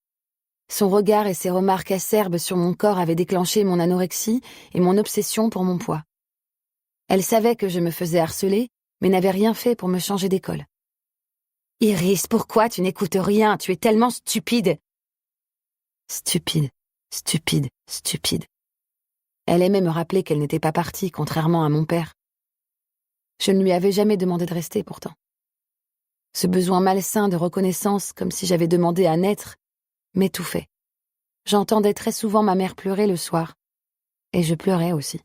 Son regard et ses remarques acerbes sur mon corps avaient déclenché mon anorexie et mon obsession pour mon poids. Elle savait que je me faisais harceler, mais n'avait rien fait pour me changer d'école. « Iris, pourquoi tu n'écoutes rien? Tu es tellement stupide !» Stupide, stupide, stupide. Elle aimait me rappeler qu'elle n'était pas partie, contrairement à mon père. Je ne lui avais jamais demandé de rester, pourtant. Ce besoin malsain de reconnaissance, comme si j'avais demandé à naître, m'étouffait. J'entendais très souvent ma mère pleurer le soir. Et je pleurais aussi.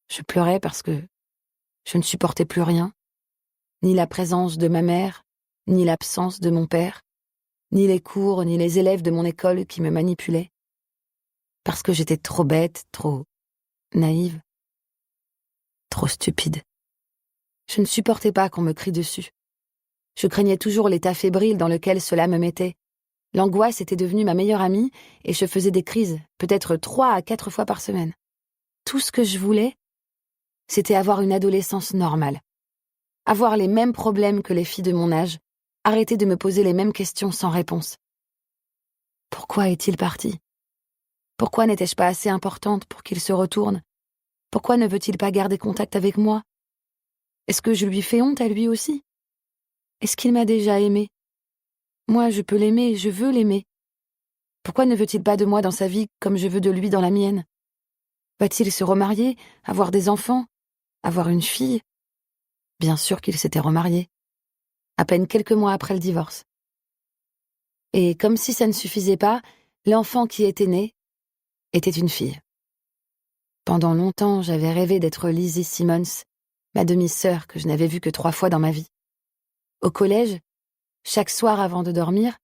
Je pleurais parce que je ne supportais plus rien, ni la présence de ma mère, ni l'absence de mon père, ni les cours, ni les élèves de mon école qui me manipulaient. Parce que j'étais trop bête, trop naïve, trop stupide. Je ne supportais pas qu'on me crie dessus. Je craignais toujours l'état fébrile dans lequel cela me mettait. L'angoisse était devenue ma meilleure amie et je faisais des crises, peut-être 3 à 4 fois par semaine. Tout ce que je voulais, c'était avoir une adolescence normale. Avoir les mêmes problèmes que les filles de mon âge, arrêter de me poser les mêmes questions sans réponse. Pourquoi est-il parti? Pourquoi n'étais-je pas assez importante pour qu'il se retourne? Pourquoi ne veut-il pas garder contact avec moi? Est-ce que je lui fais honte à lui aussi? Est-ce qu'il m'a déjà aimée? Moi, je peux l'aimer, je veux l'aimer. Pourquoi ne veut-il pas de moi dans sa vie comme je veux de lui dans la mienne? Va-t-il se remarier, avoir des enfants, avoir une fille? Bien sûr qu'il s'était remarié, à peine quelques mois après le divorce. Et comme si ça ne suffisait pas, l'enfant qui était né était une fille. Pendant longtemps, j'avais rêvé d'être Lizzie Simmons, ma demi-sœur que je n'avais vue que 3 fois dans ma vie. Au collège, chaque soir avant de dormir,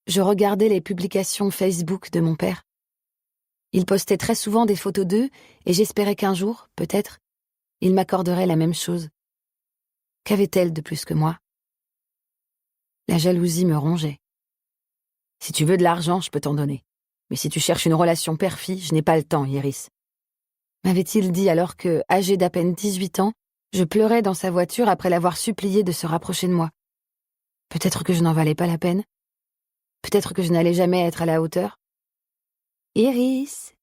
je regardais les publications Facebook de mon père. Il postait très souvent des photos d'eux et j'espérais qu'un jour, peut-être, il m'accorderait la même chose. Qu'avait-elle de plus que moi? La jalousie me rongeait. Si tu veux de l'argent, je peux t'en donner. Mais si tu cherches une relation père-fille, je n'ai pas le temps, Iris. M'avait-il dit alors que, âgée d'à peine 18 ans, je pleurais dans sa voiture après l'avoir supplié de se rapprocher de moi. Peut-être que je n'en valais pas la peine. Peut-être que je n'allais jamais être à la hauteur. Iris.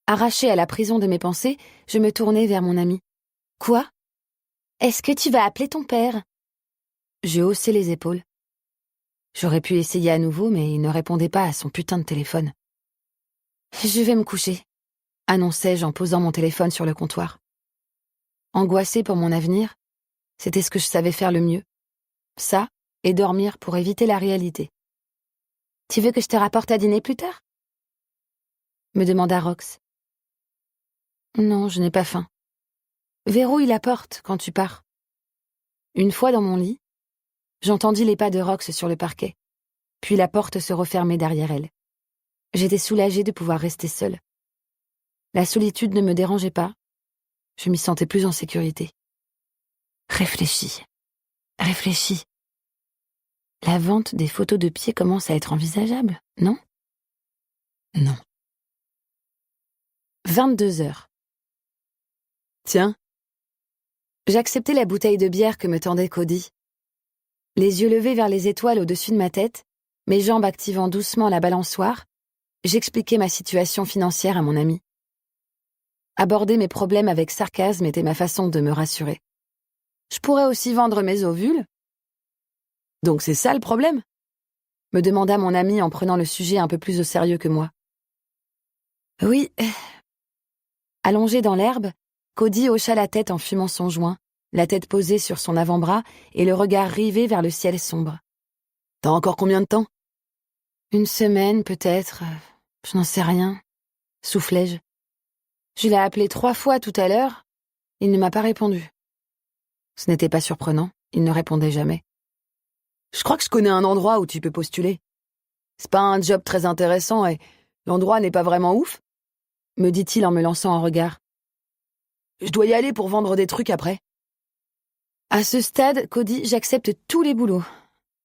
Arrachée à la prison de mes pensées, je me tournai vers mon ami. Quoi? Est-ce que tu vas appeler ton père? Je haussai les épaules. J'aurais pu essayer à nouveau, mais il ne répondait pas à son putain de téléphone. Je vais me coucher, annonçai-je en posant mon téléphone sur le comptoir. Angoissée pour mon avenir, c'était ce que je savais faire le mieux. Ça, et dormir pour éviter la réalité. Tu veux que je te rapporte à dîner plus tard? Me demanda Rox. Non, je n'ai pas faim. Verrouille la porte quand tu pars. Une fois dans mon lit, j'entendis les pas de Rox sur le parquet, puis la porte se refermer derrière elle. J'étais soulagée de pouvoir rester seule. La solitude ne me dérangeait pas. Je m'y sentais plus en sécurité. Réfléchis. Réfléchis. La vente des photos de pieds commence à être envisageable, non? Non. 22 heures. Tiens. J'acceptais la bouteille de bière que me tendait Cody. Les yeux levés vers les étoiles au-dessus de ma tête, mes jambes activant doucement la balançoire, j'expliquais ma situation financière à mon ami. Aborder mes problèmes avec sarcasme était ma façon de me rassurer. Je pourrais aussi vendre mes ovules. Donc c'est ça le problème? Me demanda mon ami en prenant le sujet un peu plus au sérieux que moi. Oui. Allongé dans l'herbe, Cody hocha la tête en fumant son joint, la tête posée sur son avant-bras et le regard rivé vers le ciel sombre. T'as encore combien de temps? 1 semaine, peut-être. Je n'en sais rien, soufflai-je. Je l'ai appelé 3 fois tout à l'heure. Il ne m'a pas répondu. Ce n'était pas surprenant, il ne répondait jamais. Je crois que je connais un endroit où tu peux postuler. C'est pas un job très intéressant et L'endroit n'est pas vraiment ouf, me dit-il en me lançant un regard. Je dois y aller pour vendre des trucs après. À ce stade, Cody, j'accepte tous les boulots,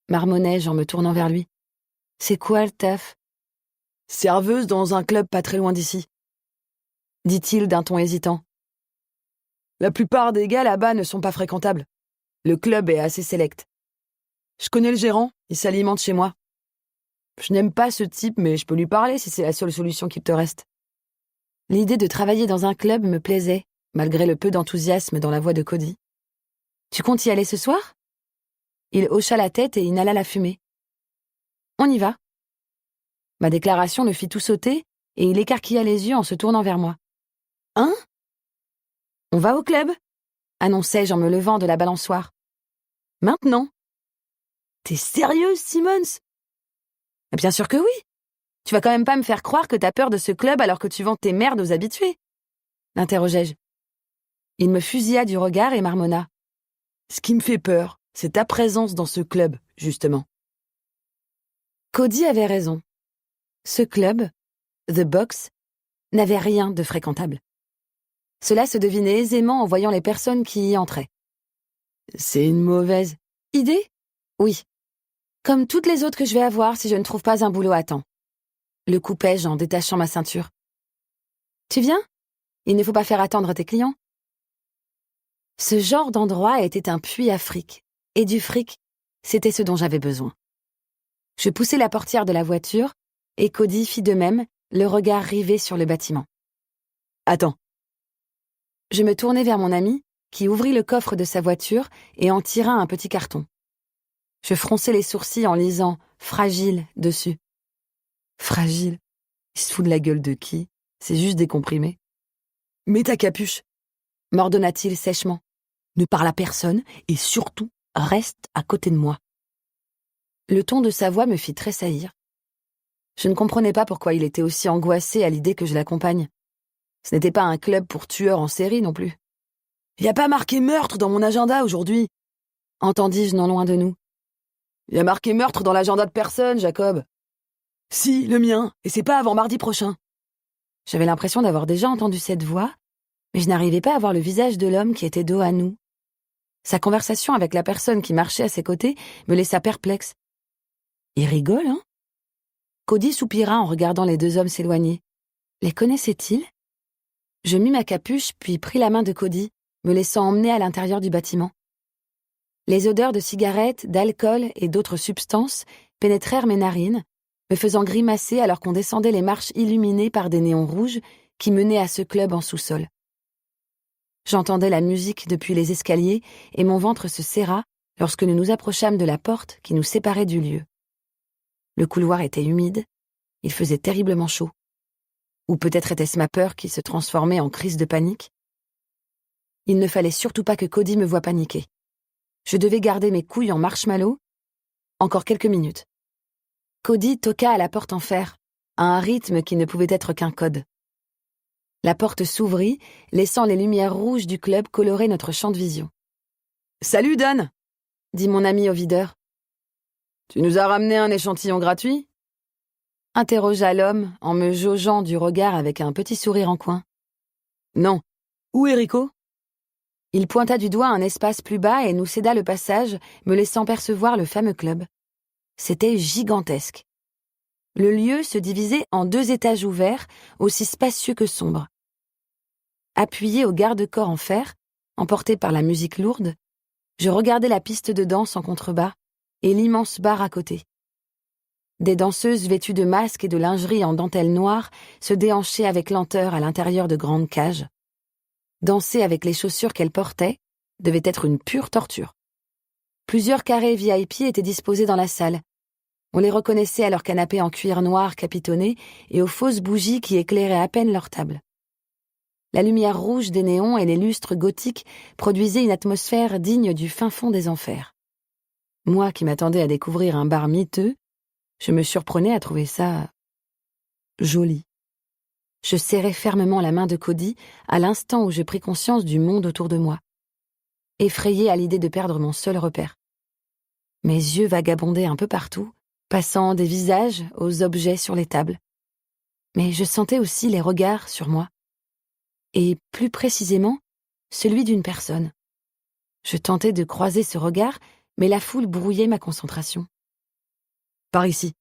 marmonnai-je en me tournant vers lui. C'est quoi le taf? Serveuse dans un club pas très loin d'ici, dit-il d'un ton hésitant. La plupart des gars là-bas ne sont pas fréquentables. Le club est assez sélect. Je connais le gérant, il s'alimente chez moi. Je n'aime pas ce type, mais je peux lui parler si c'est la seule solution qui te reste. L'idée de travailler dans un club me plaisait, malgré le peu d'enthousiasme dans la voix de Cody. Tu comptes y aller ce soir? Il hocha la tête et inhala la fumée. On y va. Ma déclaration le fit tout sauter et il écarquilla les yeux en se tournant vers moi. Hein? On va au club? Annonçai-je en me levant de la balançoire. Maintenant? T'es sérieuse, Simmons? Bien sûr que oui. Tu vas quand même pas me faire croire que t'as peur de ce club alors que tu vends tes merdes aux habitués? L'interrogeai-je. Il me fusilla du regard et marmonna. Ce qui me fait peur, c'est ta présence dans ce club, justement. Cody avait raison. Ce club, The Box, n'avait rien de fréquentable. Cela se devinait aisément en voyant les personnes qui y entraient. C'est une mauvaise idée? Oui. Comme toutes les autres que je vais avoir si je ne trouve pas un boulot à temps. Le coupai-je en détachant ma ceinture. Tu viens? Il ne faut pas faire attendre tes clients. Ce genre d'endroit était un puits à fric. Et du fric, c'était ce dont j'avais besoin. Je poussai la portière de la voiture et Cody fit de même, le regard rivé sur le bâtiment. Attends. Je me tournai vers mon ami, qui ouvrit le coffre de sa voiture et en tira un petit carton. Je fronçai les sourcils en lisant « Fragile » dessus. Fragile? Il se fout de la gueule de qui? C'est juste des comprimés. Mets ta capuche, m'ordonna-t-il sèchement. Ne parle à personne et surtout, reste à côté de moi. Le ton de sa voix me fit tressaillir. Je ne comprenais pas pourquoi il était aussi angoissé à l'idée que je l'accompagne. Ce n'était pas un club pour tueurs en série non plus. « Y a pas marqué meurtre dans mon agenda aujourd'hui !» entendis-je non loin de nous. « Y a marqué meurtre dans l'agenda de personne, Jacob. »« Si, le mien, et c'est pas avant mardi prochain. » J'avais l'impression d'avoir déjà entendu cette voix, mais je n'arrivais pas à voir le visage de l'homme qui était dos à nous. Sa conversation avec la personne qui marchait à ses côtés me laissa perplexe. Il rigole, hein? Cody soupira en regardant les deux hommes s'éloigner. Les connaissait-il? Je mis ma capuche puis pris la main de Cody, me laissant emmener à l'intérieur du bâtiment. Les odeurs de cigarettes, d'alcool et d'autres substances pénétrèrent mes narines, me faisant grimacer alors qu'on descendait les marches illuminées par des néons rouges qui menaient à ce club en sous-sol. J'entendais la musique depuis les escaliers et mon ventre se serra lorsque nous nous approchâmes de la porte qui nous séparait du lieu. Le couloir était humide, il faisait terriblement chaud. Ou peut-être était-ce ma peur qui se transformait en crise de panique. Il ne fallait surtout pas que Cody me voie paniquer. Je devais garder mes couilles en marshmallow. Encore quelques minutes. Cody toqua à la porte en fer, à un rythme qui ne pouvait être qu'un code. La porte s'ouvrit, laissant les lumières rouges du club colorer notre champ de vision. « Salut, Dan !» dit mon ami au videur. « Tu nous as ramené un échantillon gratuit ?» interrogea l'homme en me jaugeant du regard avec un petit sourire en coin. « Non. Où est Rico ?» Il pointa du doigt un espace plus bas et nous céda le passage, me laissant percevoir le fameux club. C'était gigantesque. Le lieu se divisait en 2 étages ouverts, aussi spacieux que sombres. Appuyé au garde-corps en fer, emporté par la musique lourde, je regardais la piste de danse en contrebas et l'immense bar à côté. Des danseuses vêtues de masques et de lingerie en dentelle noire se déhanchaient avec lenteur à l'intérieur de grandes cages. Danser avec les chaussures qu'elles portaient devait être une pure torture. Plusieurs carrés VIP étaient disposés dans la salle. On les reconnaissait à leurs canapés en cuir noir capitonné et aux fausses bougies qui éclairaient à peine leur table. La lumière rouge des néons et les lustres gothiques produisaient une atmosphère digne du fin fond des enfers. Moi qui m'attendais à découvrir un bar miteux, je me surprenais à trouver ça joli. Je serrai fermement la main de Cody à l'instant où je pris conscience du monde autour de moi, effrayé à l'idée de perdre mon seul repère. Mes yeux vagabondaient un peu partout, passant des visages aux objets sur les tables. Mais je sentais aussi les regards sur moi. Et plus précisément, celui d'une personne. Je tentais de croiser ce regard, mais la foule brouillait ma concentration. Par ici.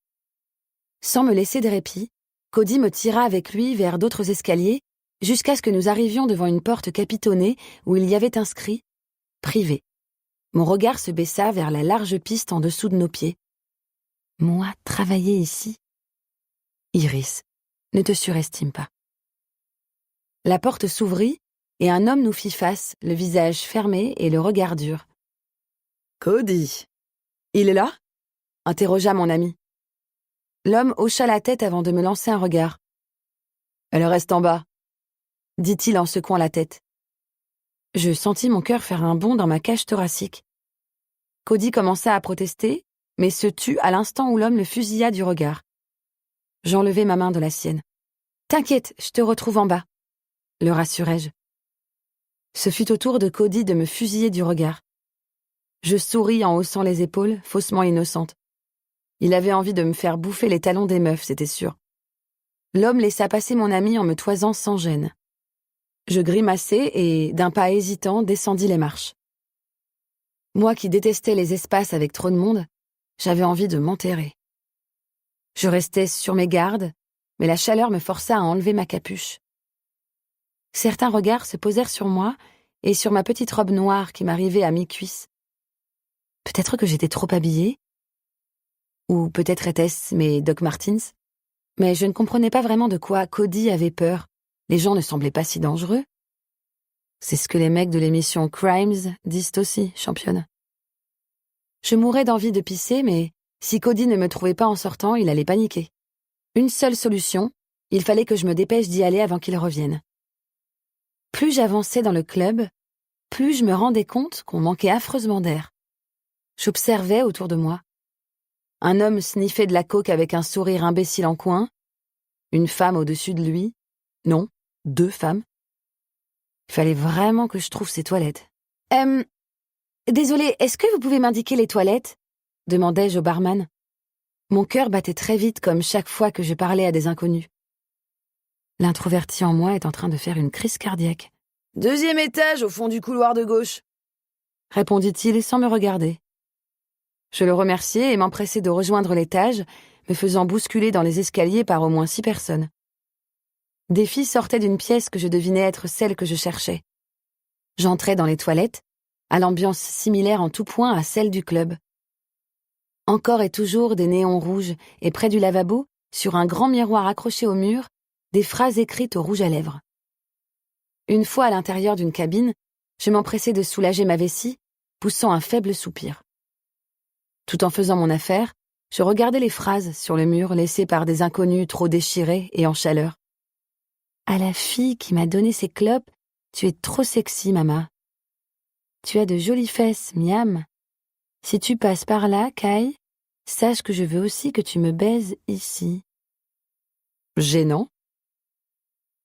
Sans me laisser de répit, Cody me tira avec lui vers d'autres escaliers, jusqu'à ce que nous arrivions devant une porte capitonnée où il y avait inscrit « Privé ». Mon regard se baissa vers la large piste en dessous de nos pieds. Moi, travailler ici? Iris, ne te surestime pas. La porte s'ouvrit et un homme nous fit face, le visage fermé et le regard dur. « Cody, il est là ?» interrogea mon ami. L'homme hocha la tête avant de me lancer un regard. « Elle reste en bas », dit-il en secouant la tête. Je sentis mon cœur faire un bond dans ma cage thoracique. Cody commença à protester, mais se tut à l'instant où l'homme le fusilla du regard. J'enlevai ma main de la sienne. « T'inquiète, je te retrouve en bas », le rassurai-je. Ce fut au tour de Cody de me fusiller du regard. Je souris en haussant les épaules, faussement innocente. Il avait envie de me faire bouffer les talons des meufs, c'était sûr. L'homme laissa passer mon ami en me toisant sans gêne. Je grimaçai et, d'un pas hésitant, descendis les marches. Moi qui détestais les espaces avec trop de monde, j'avais envie de m'enterrer. Je restais sur mes gardes, mais la chaleur me força à enlever ma capuche. Certains regards se posèrent sur moi et sur ma petite robe noire qui m'arrivait à mi-cuisse. Peut-être que j'étais trop habillée, ou peut-être était-ce mes Doc Martens, mais je ne comprenais pas vraiment de quoi Cody avait peur. Les gens ne semblaient pas si dangereux. C'est ce que les mecs de l'émission Crimes disent aussi, championne. Je mourais d'envie de pisser, mais si Cody ne me trouvait pas en sortant, il allait paniquer. Une seule solution, il fallait que je me dépêche d'y aller avant qu'il revienne. Plus j'avançais dans le club, plus je me rendais compte qu'on manquait affreusement d'air. J'observais autour de moi. Un homme sniffait de la coke avec un sourire imbécile en coin, une femme au-dessus de lui, non, 2 femmes. Il fallait vraiment que je trouve ces toilettes. Désolée, est-ce que vous pouvez m'indiquer les toilettes ? Demandai-je au barman. Mon cœur battait très vite comme chaque fois que je parlais à des inconnus. L'introverti en moi est en train de faire une crise cardiaque. « 2e étage au fond du couloir de gauche », répondit-il sans me regarder. Je le remerciai et m'empressai de rejoindre l'étage, me faisant bousculer dans les escaliers par au moins 6 personnes. Des filles sortaient d'une pièce que je devinais être celle que je cherchais. J'entrai dans les toilettes, à l'ambiance similaire en tout point à celle du club. Encore et toujours des néons rouges et près du lavabo, sur un grand miroir accroché au mur, des phrases écrites au rouge à lèvres. Une fois à l'intérieur d'une cabine, je m'empressai de soulager ma vessie, poussant un faible soupir. Tout en faisant mon affaire, je regardais les phrases sur le mur laissées par des inconnus trop déchirés et en chaleur. « À la fille qui m'a donné ces clopes, tu es trop sexy, maman. Tu as de jolies fesses, miam. Si tu passes par là, Kai, sache que je veux aussi que tu me baises ici. » Gênant.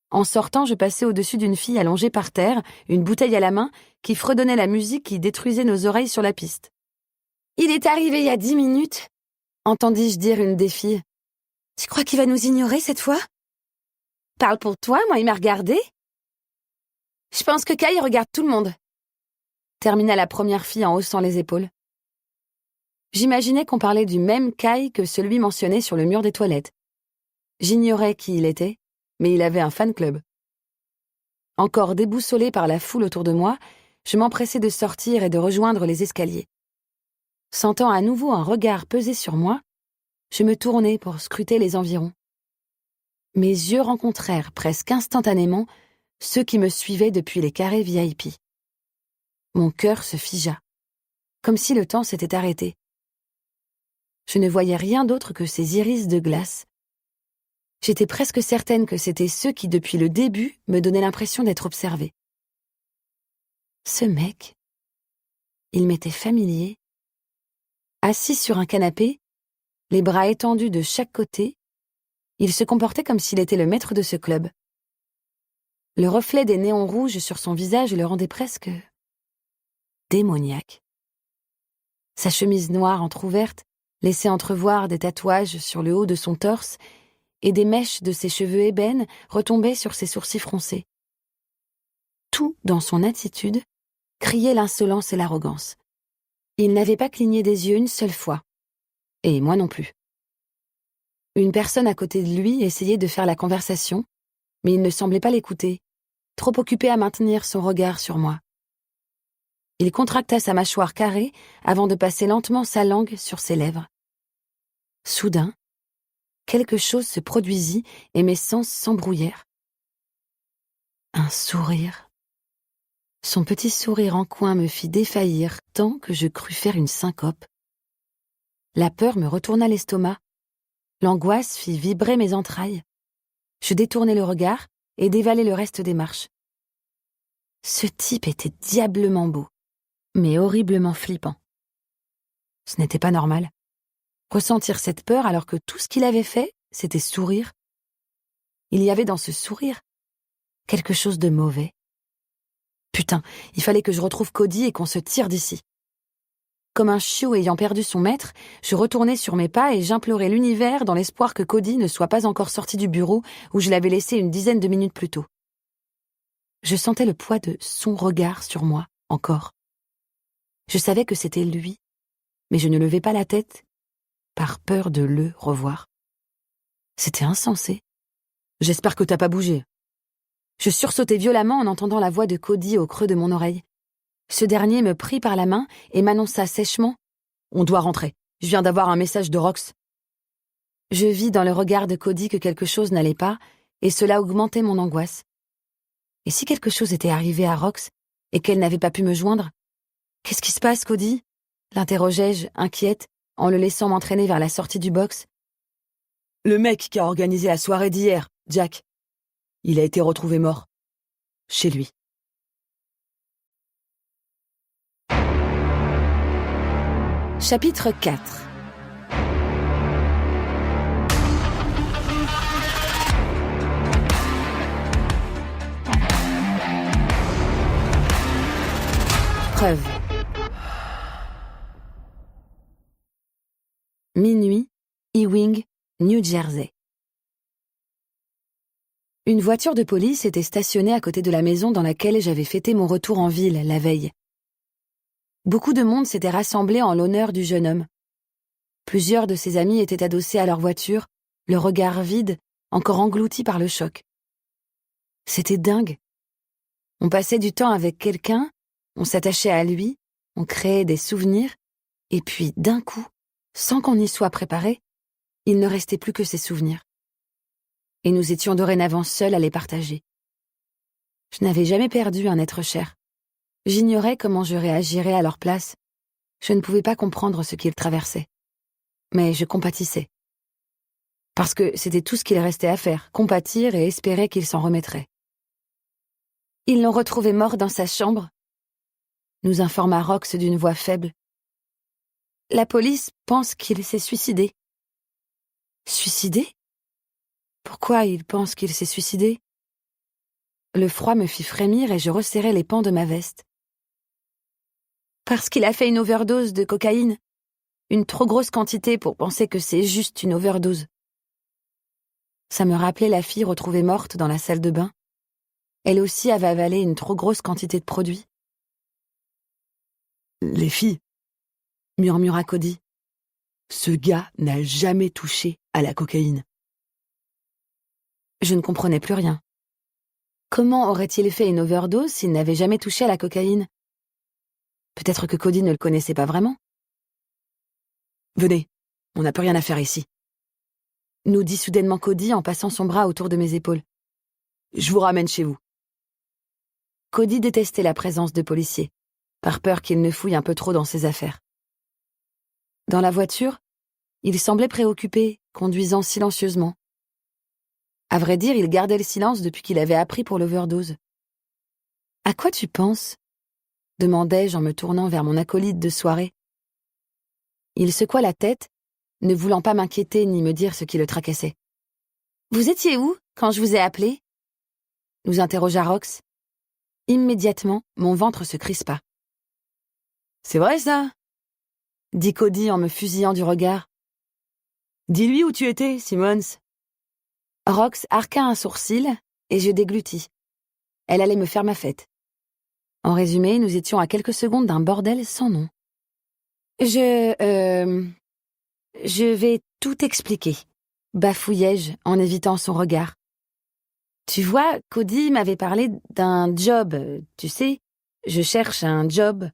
En sortant, je passais au-dessus d'une fille allongée par terre, une bouteille à la main, qui fredonnait la musique qui détruisait nos oreilles sur la piste. « Il est arrivé il y a 10 minutes », entendis-je dire une des filles. « Tu crois qu'il va nous ignorer cette fois ?»« Parle pour toi, moi il m'a regardé. »« Je pense que Kai regarde tout le monde », termina la première fille en haussant les épaules. J'imaginais qu'on parlait du même Kai que celui mentionné sur le mur des toilettes. J'ignorais qui il était, mais il avait un fan-club. Encore déboussolé par la foule autour de moi, je m'empressai de sortir et de rejoindre les escaliers. Sentant à nouveau un regard peser sur moi, je me tournai pour scruter les environs. Mes yeux rencontrèrent presque instantanément ceux qui me suivaient depuis les carrés VIP. Mon cœur se figea, comme si le temps s'était arrêté. Je ne voyais rien d'autre que ces iris de glace. J'étais presque certaine que c'étaient ceux qui, depuis le début, me donnaient l'impression d'être observés. Ce mec, il m'était familier. Assis sur un canapé, les bras étendus de chaque côté, il se comportait comme s'il était le maître de ce club. Le reflet des néons rouges sur son visage le rendait presque démoniaque. Sa chemise noire entr'ouverte laissait entrevoir des tatouages sur le haut de son torse et des mèches de ses cheveux ébènes retombaient sur ses sourcils froncés. Tout dans son attitude criait l'insolence et l'arrogance. Il n'avait pas cligné des yeux une seule fois. Et moi non plus. Une personne à côté de lui essayait de faire la conversation, mais il ne semblait pas l'écouter, trop occupé à maintenir son regard sur moi. Il contracta sa mâchoire carrée avant de passer lentement sa langue sur ses lèvres. Soudain, quelque chose se produisit et mes sens s'embrouillèrent. Un sourire. Son petit sourire en coin me fit défaillir tant que je crus faire une syncope. La peur me retourna l'estomac. L'angoisse fit vibrer mes entrailles. Je détournai le regard et dévalai le reste des marches. Ce type était diablement beau, mais horriblement flippant. Ce n'était pas normal. Ressentir cette peur alors que tout ce qu'il avait fait, c'était sourire. Il y avait dans ce sourire quelque chose de mauvais. Putain, il fallait que je retrouve Cody et qu'on se tire d'ici. Comme un chiot ayant perdu son maître, je retournai sur mes pas et j'implorai l'univers dans l'espoir que Cody ne soit pas encore sorti du bureau où je l'avais laissé une dizaine de minutes plus tôt. Je sentais le poids de son regard sur moi, encore. Je savais que c'était lui, mais je ne levais pas la tête, par peur de le revoir. C'était insensé. J'espère que t'as pas bougé. Je sursautai violemment en entendant la voix de Cody au creux de mon oreille. Ce dernier me prit par la main et m'annonça sèchement « On doit rentrer. Je viens d'avoir un message de Rox. » Je vis dans le regard de Cody que quelque chose n'allait pas et cela augmentait mon angoisse. Et si quelque chose était arrivé à Rox et qu'elle n'avait pas pu me joindre? « Qu'est-ce qui se passe, Cody ?» l'interrogeai-je, inquiète, en le laissant m'entraîner vers la sortie du box. « Le mec qui a organisé la soirée d'hier, Jack. Il a été retrouvé mort. Chez lui. » Chapitre 4. Preuve. Minuit, Ewing, New Jersey. Une voiture de police était stationnée à côté de la maison dans laquelle j'avais fêté mon retour en ville la veille. Beaucoup de monde s'était rassemblé en l'honneur du jeune homme. Plusieurs de ses amis étaient adossés à leur voiture, le regard vide, encore englouti par le choc. C'était dingue. On passait du temps avec quelqu'un, on s'attachait à lui, on créait des souvenirs, et puis d'un coup, sans qu'on y soit préparé, il ne restait plus que ces souvenirs. Et nous étions dorénavant seuls à les partager. Je n'avais jamais perdu un être cher. J'ignorais comment je réagirais à leur place. Je ne pouvais pas comprendre ce qu'ils traversaient. Mais je compatissais. Parce que c'était tout ce qu'il restait à faire, compatir et espérer qu'il s'en remettrait. Ils l'ont retrouvé mort dans sa chambre, nous informa Rox d'une voix faible. La police pense qu'il s'est suicidé. Suicidé? Pourquoi ils pensent qu'il s'est suicidé? Le froid me fit frémir et je resserrai les pans de ma veste. Parce qu'il a fait une overdose de cocaïne. Une trop grosse quantité pour penser que c'est juste une overdose. Ça me rappelait la fille retrouvée morte dans la salle de bain. Elle aussi avait avalé une trop grosse quantité de produits. Les filles, murmura Cody. Ce gars n'a jamais touché à la cocaïne. Je ne comprenais plus rien. Comment aurait-il fait une overdose s'il n'avait jamais touché à la cocaïne? Peut-être que Cody ne le connaissait pas vraiment. Venez, on n'a plus rien à faire ici. Nous dit soudainement Cody en passant son bras autour de mes épaules. Je vous ramène chez vous. Cody détestait la présence de policiers, par peur qu'il ne fouille un peu trop dans ses affaires. Dans la voiture, il semblait préoccupé, conduisant silencieusement. À vrai dire, il gardait le silence depuis qu'il avait appris pour l'overdose. « À quoi tu penses ?» demandai-je en me tournant vers mon acolyte de soirée. Il secoua la tête, ne voulant pas m'inquiéter ni me dire ce qui le tracassait. « Vous étiez où quand je vous ai appelé ?» nous interrogea Rox. Immédiatement, mon ventre se crispa. « C'est vrai ça ?» dit Cody en me fusillant du regard. « Dis-lui où tu étais, Simmons. » Rox arqua un sourcil et je déglutis. Elle allait me faire ma fête. En résumé, nous étions à quelques secondes d'un bordel sans nom. Je vais tout expliquer, bafouillai-je en évitant son regard. Tu vois, Cody m'avait parlé d'un job, tu sais, je cherche un job.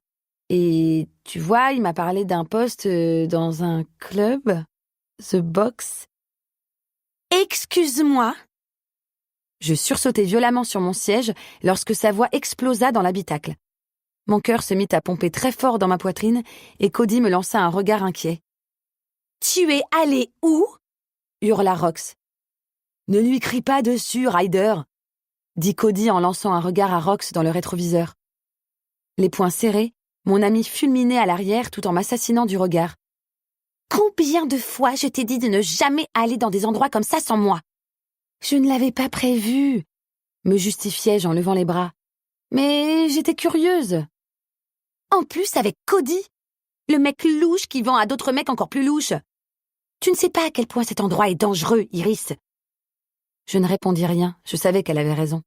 Et tu vois, il m'a parlé d'un poste dans un club, The Box. Excuse-moi. Je sursautai violemment sur mon siège lorsque sa voix explosa dans l'habitacle. Mon cœur se mit à pomper très fort dans ma poitrine et Cody me lança un regard inquiet. « Tu es allé où ?» hurla Rox. « Ne lui crie pas dessus, Ryder !» dit Cody en lançant un regard à Rox dans le rétroviseur. Les poings serrés, mon ami fulminait à l'arrière tout en m'assassinant du regard. « Combien de fois je t'ai dit de ne jamais aller dans des endroits comme ça sans moi ?»« Je ne l'avais pas prévu, » me justifiai-je en levant les bras. « Mais j'étais curieuse. » En plus avec Cody, le mec louche qui vend à d'autres mecs encore plus louches. Tu ne sais pas à quel point cet endroit est dangereux, Iris. Je ne répondis rien, je savais qu'elle avait raison.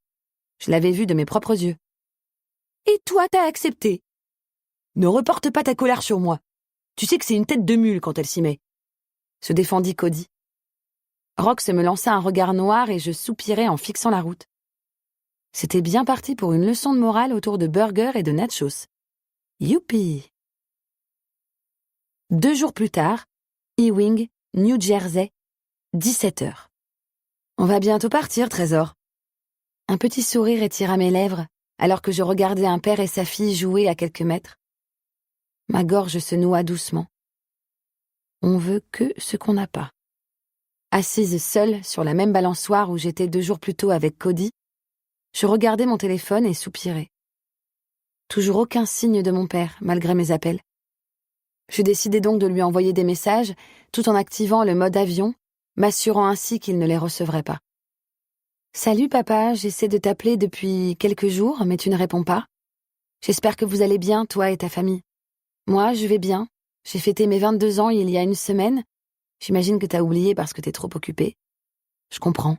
Je l'avais vu de mes propres yeux. Et toi, t'as accepté. Ne reporte pas ta colère sur moi. Tu sais que c'est une tête de mule quand elle s'y met. Se défendit Cody. Rox me lança un regard noir et je soupirai en fixant la route. C'était bien parti pour une leçon de morale autour de burgers et de nachos. Youpi! 2 jours plus tard, Ewing, New Jersey, 17h. On va bientôt partir, Trésor. Un petit sourire étira mes lèvres alors que je regardais un père et sa fille jouer à quelques mètres. Ma gorge se noua doucement. On veut que ce qu'on n'a pas. Assise seule sur la même balançoire où j'étais 2 jours plus tôt avec Cody, je regardais mon téléphone et soupirais. Toujours aucun signe de mon père, malgré mes appels. Je décidai donc de lui envoyer des messages, tout en activant le mode avion, m'assurant ainsi qu'il ne les recevrait pas. « Salut papa, j'essaie de t'appeler depuis quelques jours, mais tu ne réponds pas. J'espère que vous allez bien, toi et ta famille. Moi, je vais bien. J'ai fêté mes 22 ans il y a 1 semaine. J'imagine que t'as oublié parce que t'es trop occupé. Je comprends. »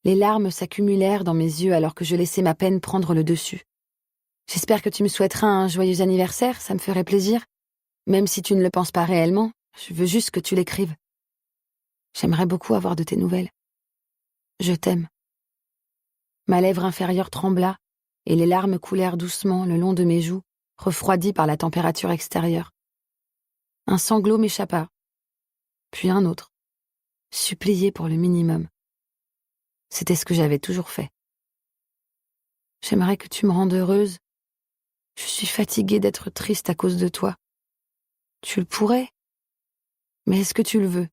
Les larmes s'accumulèrent dans mes yeux alors que je laissais ma peine prendre le dessus. J'espère que tu me souhaiteras un joyeux anniversaire, ça me ferait plaisir. Même si tu ne le penses pas réellement, je veux juste que tu l'écrives. J'aimerais beaucoup avoir de tes nouvelles. Je t'aime. Ma lèvre inférieure trembla et les larmes coulèrent doucement le long de mes joues, refroidies par la température extérieure. Un sanglot m'échappa, puis un autre, supplié pour le minimum. C'était ce que j'avais toujours fait. J'aimerais que tu me rendes heureuse. Je suis fatiguée d'être triste à cause de toi. Tu le pourrais, mais est-ce que tu le veux?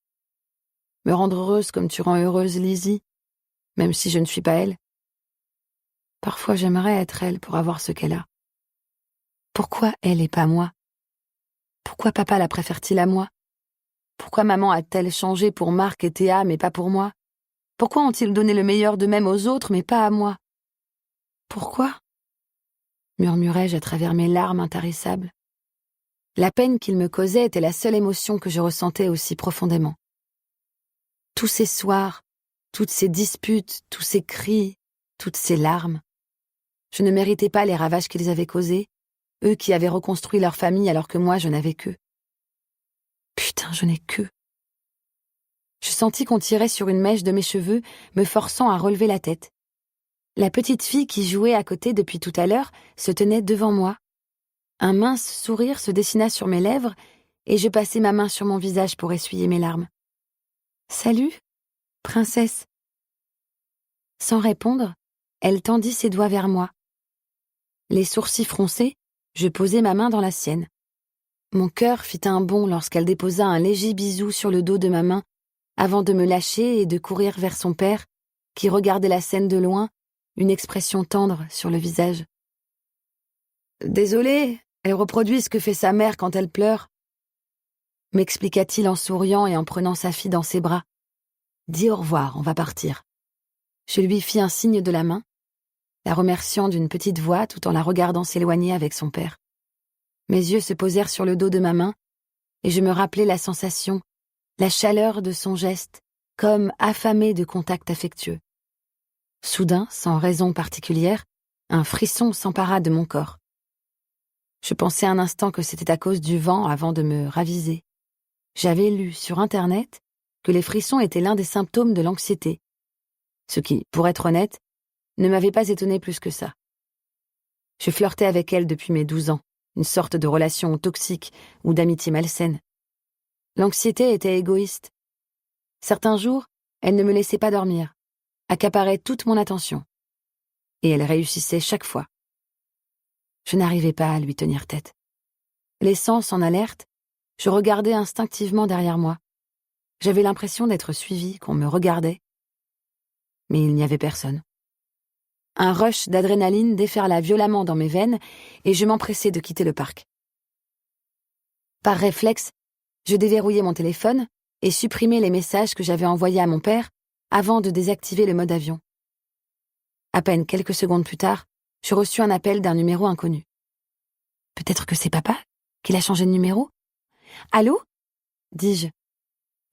Me rendre heureuse comme tu rends heureuse Lizzie, même si je ne suis pas elle. Parfois j'aimerais être elle pour avoir ce qu'elle a. Pourquoi elle et pas moi? Pourquoi papa la préfère-t-il à moi? Pourquoi maman a-t-elle changé pour Marc et Théa mais pas pour moi? Pourquoi ont-ils donné le meilleur d'eux-mêmes aux autres mais pas à moi? Pourquoi? Murmurai-je à travers mes larmes intarissables. La peine qu'il me causait était la seule émotion que je ressentais aussi profondément. Tous ces soirs, toutes ces disputes, tous ces cris, toutes ces larmes. Je ne méritais pas les ravages qu'ils avaient causés, eux qui avaient reconstruit leur famille alors que moi je n'avais qu'eux. Putain, je n'ai qu'eux. Je sentis qu'on tirait sur une mèche de mes cheveux, me forçant à relever la tête. La petite fille qui jouait à côté depuis tout à l'heure se tenait devant moi. Un mince sourire se dessina sur mes lèvres et je passai ma main sur mon visage pour essuyer mes larmes. « Salut, princesse !» Sans répondre, elle tendit ses doigts vers moi. Les sourcils froncés, je posai ma main dans la sienne. Mon cœur fit un bond lorsqu'elle déposa un léger bisou sur le dos de ma main avant de me lâcher et de courir vers son père, qui regardait la scène de loin, une expression tendre sur le visage. « Désolée, elle reproduit ce que fait sa mère quand elle pleure, » m'expliqua-t-il en souriant et en prenant sa fille dans ses bras. « Dis au revoir, on va partir. » Je lui fis un signe de la main, la remerciant d'une petite voix tout en la regardant s'éloigner avec son père. Mes yeux se posèrent sur le dos de ma main et je me rappelai la sensation, la chaleur de son geste comme affamée de contact affectueux. Soudain, sans raison particulière, un frisson s'empara de mon corps. Je pensais un instant que c'était à cause du vent avant de me raviser. J'avais lu sur Internet que les frissons étaient l'un des symptômes de l'anxiété, ce qui, pour être honnête, ne m'avait pas étonné plus que ça. Je flirtais avec elle depuis mes 12 ans, une sorte de relation toxique ou d'amitié malsaine. L'anxiété était égoïste. Certains jours, elle ne me laissait pas dormir, accaparait toute mon attention. Et elle réussissait chaque fois. Je n'arrivais pas à lui tenir tête. Les sens en alerte, je regardais instinctivement derrière moi. J'avais l'impression d'être suivie, qu'on me regardait. Mais il n'y avait personne. Un rush d'adrénaline déferla violemment dans mes veines et je m'empressai de quitter le parc. Par réflexe, je déverrouillai mon téléphone et supprimai les messages que j'avais envoyés à mon père avant de désactiver le mode avion. À peine quelques secondes plus tard, je reçus un appel d'un numéro inconnu. Peut-être que c'est papa, qu'il a changé de numéro ? Allô ? dis-je.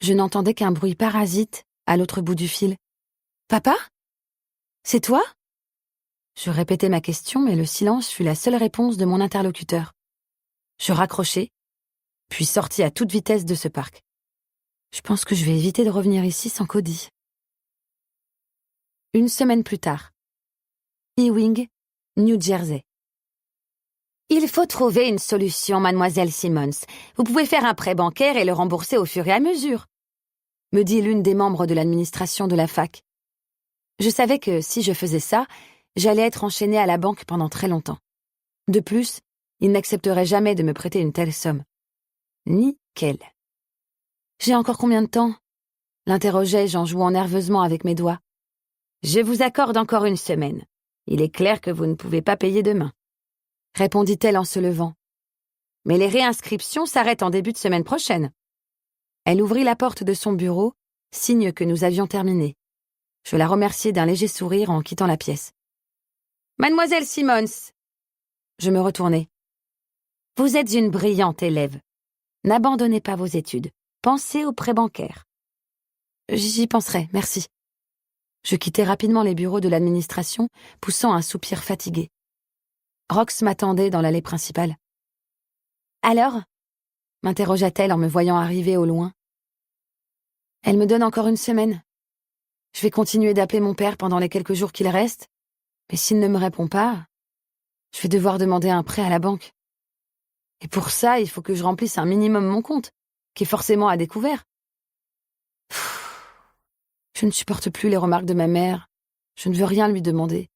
Je n'entendais qu'un bruit parasite à l'autre bout du fil. Papa ? C'est toi ? Je répétais ma question, mais le silence fut la seule réponse de mon interlocuteur. Je raccrochai, puis sortis à toute vitesse de ce parc. Je pense que je vais éviter de revenir ici sans Cody. Une semaine plus tard. Ewing, New Jersey. Il faut trouver une solution, mademoiselle Simmons. Vous pouvez faire un prêt bancaire et le rembourser au fur et à mesure, me dit l'une des membres de l'administration de la fac. Je savais que si je faisais ça, j'allais être enchaînée à la banque pendant très longtemps. De plus, ils n'accepteraient jamais de me prêter une telle somme. Nickel. J'ai encore combien de temps ? L'interrogeai-je en jouant nerveusement avec mes doigts. Je vous accorde encore une semaine. Il est clair que vous ne pouvez pas payer demain, répondit-elle en se levant. Mais les réinscriptions s'arrêtent en début de semaine prochaine. Elle ouvrit la porte de son bureau, signe que nous avions terminé. Je la remerciai d'un léger sourire en quittant la pièce. Mademoiselle Simmons. Je me retournai. Vous êtes une brillante élève. N'abandonnez pas vos études. Pensez au prêt bancaire. J'y penserai, merci. Je quittai rapidement les bureaux de l'administration, poussant un soupir fatigué. Rox m'attendait dans l'allée principale. Alors ? M'interrogea-t-elle en me voyant arriver au loin. Elle me donne encore une semaine. Je vais continuer d'appeler mon père pendant les quelques jours qu'il reste, mais s'il ne me répond pas, je vais devoir demander un prêt à la banque. Et pour ça, il faut que je remplisse un minimum mon compte, qui est forcément à découvert. Je ne supporte plus les remarques de ma mère. Je ne veux rien lui demander.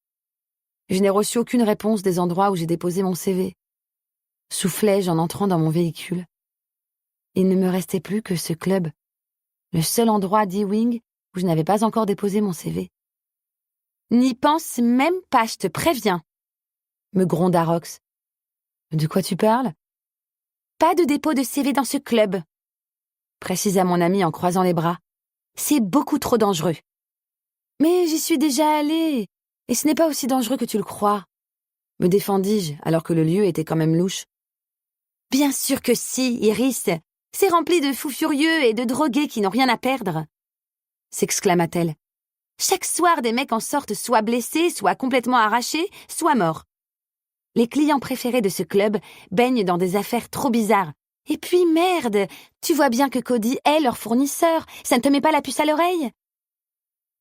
Je n'ai reçu aucune réponse des endroits où j'ai déposé mon CV. Soufflai-je en entrant dans mon véhicule. Il ne me restait plus que ce club, le seul endroit d'Ewing où je n'avais pas encore déposé mon CV. N'y pense même pas, je te préviens, me gronda Rox. De quoi tu parles ? Pas de dépôt de CV dans ce club, précisa mon ami en croisant les bras. C'est beaucoup trop dangereux. Mais j'y suis déjà allée, et ce n'est pas aussi dangereux que tu le crois, me défendis-je alors que le lieu était quand même louche. Bien sûr que si, Iris, c'est rempli de fous furieux et de drogués qui n'ont rien à perdre, s'exclama-t-elle. Chaque soir, des mecs en sortent soit blessés, soit complètement arrachés, soit morts. Les clients préférés de ce club baignent dans des affaires trop bizarres. Et puis, merde, tu vois bien que Cody est leur fournisseur, ça ne te met pas la puce à l'oreille ?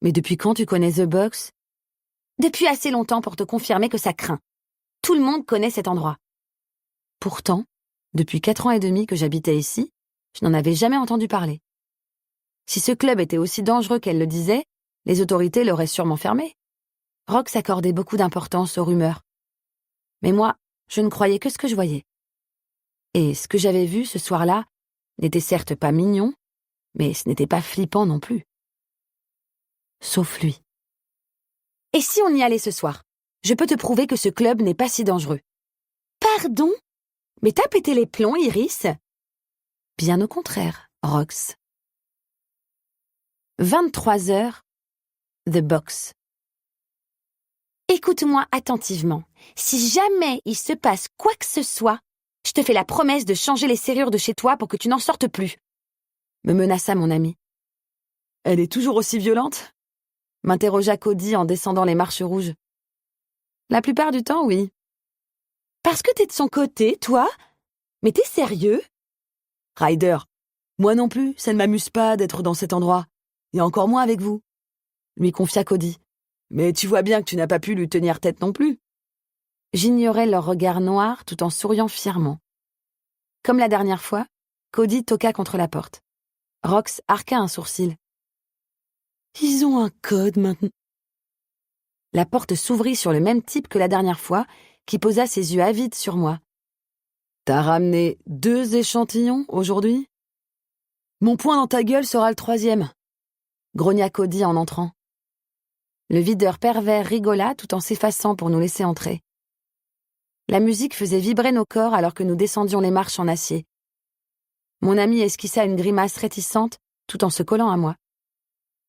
Mais depuis quand tu connais The Box ? Depuis assez longtemps pour te confirmer que ça craint. Tout le monde connaît cet endroit. Pourtant, depuis 4 ans et demi que j'habitais ici, je n'en avais jamais entendu parler. Si ce club était aussi dangereux qu'elle le disait, les autorités l'auraient sûrement fermé. Rox accordait beaucoup d'importance aux rumeurs. Mais moi, je ne croyais que ce que je voyais. Et ce que j'avais vu ce soir-là n'était certes pas mignon, mais ce n'était pas flippant non plus. Sauf lui. Et si on y allait ce soir ? Je peux te prouver que ce club n'est pas si dangereux. Pardon ? Mais t'as pété les plombs, Iris ? Bien au contraire, Rox. 23h, The Box. Écoute-moi attentivement. Si jamais il se passe quoi que ce soit, je te fais la promesse de changer les serrures de chez toi pour que tu n'en sortes plus, me menaça mon ami. Elle est toujours aussi violente ? M'interrogea Cody en descendant les marches rouges. La plupart du temps, oui. Parce que t'es de son côté, toi ? Mais t'es sérieux ? Ryder, moi non plus, ça ne m'amuse pas d'être dans cet endroit. Et encore moins avec vous. Lui confia Cody. Mais tu vois bien que tu n'as pas pu lui tenir tête non plus. J'ignorais leur regard noir tout en souriant fièrement. Comme la dernière fois, Cody toqua contre la porte. Rox arqua un sourcil. Ils ont un code maintenant. La porte s'ouvrit sur le même type que la dernière fois, qui posa ses yeux avides sur moi. T'as ramené 2 échantillons aujourd'hui ? Mon poing dans ta gueule sera le 3e, grogna Cody en entrant. Le videur pervers rigola tout en s'effaçant pour nous laisser entrer. La musique faisait vibrer nos corps alors que nous descendions les marches en acier. Mon ami esquissa une grimace réticente tout en se collant à moi.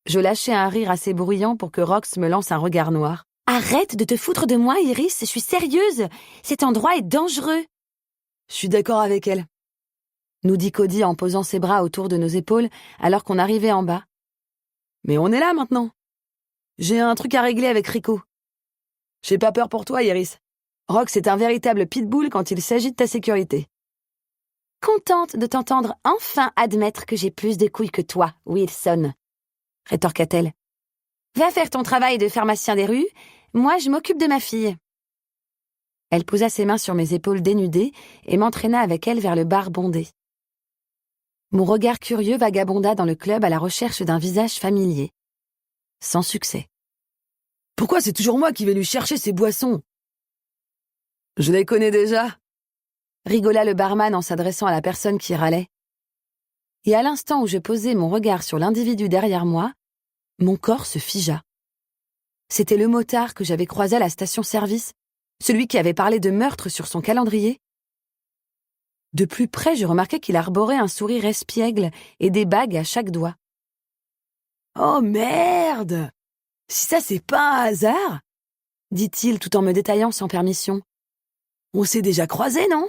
Je lâchai un rire assez bruyant pour que Rox me lance un regard noir. « Arrête de te foutre de moi, Iris, je suis sérieuse. Cet endroit est dangereux. » « Je suis d'accord avec elle, » nous dit Cody en posant ses bras autour de nos épaules alors qu'on arrivait en bas. « Mais on est là maintenant. J'ai un truc à régler avec Rico. J'ai pas peur pour toi, Iris. Rox est un véritable pitbull quand il s'agit de ta sécurité. » « Contente de t'entendre enfin admettre que j'ai plus de couilles que toi, Wilson, » rétorqua-t-elle. « Va faire ton travail de pharmacien des rues, moi je m'occupe de ma fille. » Elle posa ses mains sur mes épaules dénudées et m'entraîna avec elle vers le bar bondé. Mon regard curieux vagabonda dans le club à la recherche d'un visage familier. Sans succès. « Pourquoi c'est toujours moi qui vais lui chercher ses boissons ? » « Je les connais déjà, » rigola le barman en s'adressant à la personne qui râlait. Et à l'instant où je posais mon regard sur l'individu derrière moi, mon corps se figea. C'était le motard que j'avais croisé à la station-service, celui qui avait parlé de meurtre sur son calendrier. De plus près, je remarquai qu'il arborait un sourire espiègle et des bagues à chaque doigt. « Oh merde ! Si ça c'est pas un hasard !» dit-il tout en me détaillant sans permission. « On s'est déjà croisés, non ?»«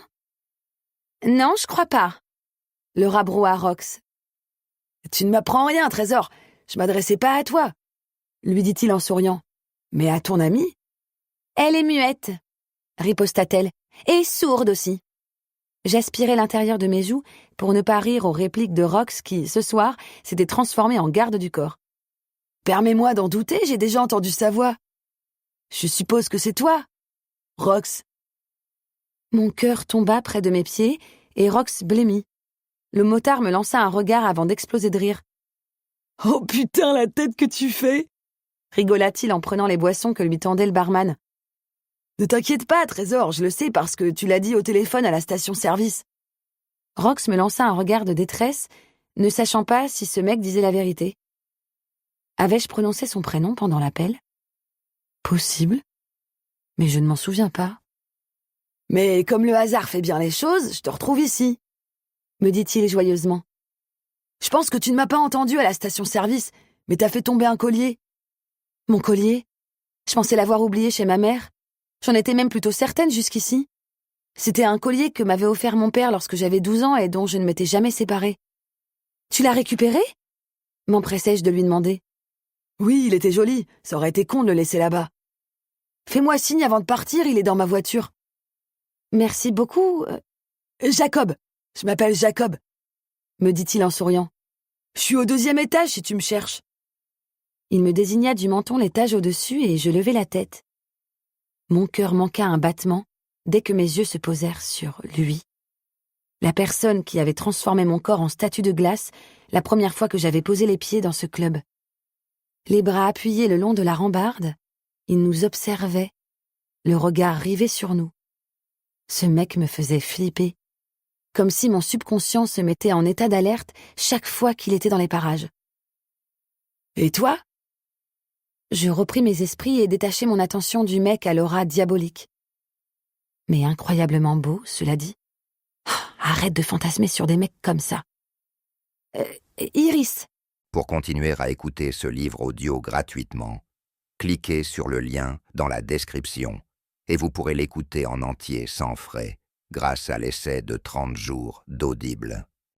Non, je crois pas. » le rabroua Rox. « Tu ne m'apprends rien, Trésor. Je m'adressais pas à toi, » lui dit-il en souriant. « Mais à ton amie ?»« Elle est muette, » riposta-t-elle, « et sourde aussi. » J'aspirais l'intérieur de mes joues pour ne pas rire aux répliques de Rox qui, ce soir, s'était transformé en garde du corps. « Permets-moi d'en douter, j'ai déjà entendu sa voix. Je suppose que c'est toi, Rox. » Mon cœur tomba près de mes pieds et Rox blêmit. Le motard me lança un regard avant d'exploser de rire. « Oh putain, la tête que tu fais !» rigola-t-il en prenant les boissons que lui tendait le barman. « Ne t'inquiète pas, Trésor, je le sais parce que tu l'as dit au téléphone à la station-service. » Rox me lança un regard de détresse, ne sachant pas si ce mec disait la vérité. Avais-je prononcé son prénom pendant l'appel ? Possible, mais je ne m'en souviens pas. « Mais comme le hasard fait bien les choses, je te retrouve ici, » me dit-il joyeusement. « Je pense que tu ne m'as pas entendu à la station-service, mais t'as fait tomber un collier. » Mon collier ? Je pensais l'avoir oublié chez ma mère. J'en étais même plutôt certaine jusqu'ici. C'était un collier que m'avait offert mon père lorsque j'avais 12 ans et dont je ne m'étais jamais séparée. « Tu l'as récupéré ?» m'empressai-je de lui demander. « Oui, il était joli, ça aurait été con de le laisser là-bas. Fais-moi signe avant de partir, il est dans ma voiture. » « Merci beaucoup. Jacob, je m'appelle Jacob, » me dit-il en souriant. « Je suis au 2e étage si tu me cherches. » Il me désigna du menton l'étage au-dessus et je levai la tête. Mon cœur manqua un battement dès que mes yeux se posèrent sur lui. La personne qui avait transformé mon corps en statue de glace la première fois que j'avais posé les pieds dans ce club. Les bras appuyés le long de la rambarde, il nous observait, le regard rivé sur nous. Ce mec me faisait flipper, comme si mon subconscient se mettait en état d'alerte chaque fois qu'il était dans les parages. « Et toi ?» Je repris mes esprits et détachai mon attention du mec à l'aura diabolique. Mais incroyablement beau, cela dit. Arrête de fantasmer sur des mecs comme ça. Iris. Pour continuer à écouter ce livre audio gratuitement, cliquez sur le lien dans la description et vous pourrez l'écouter en entier sans frais grâce à l'essai de 30 jours d'Audible.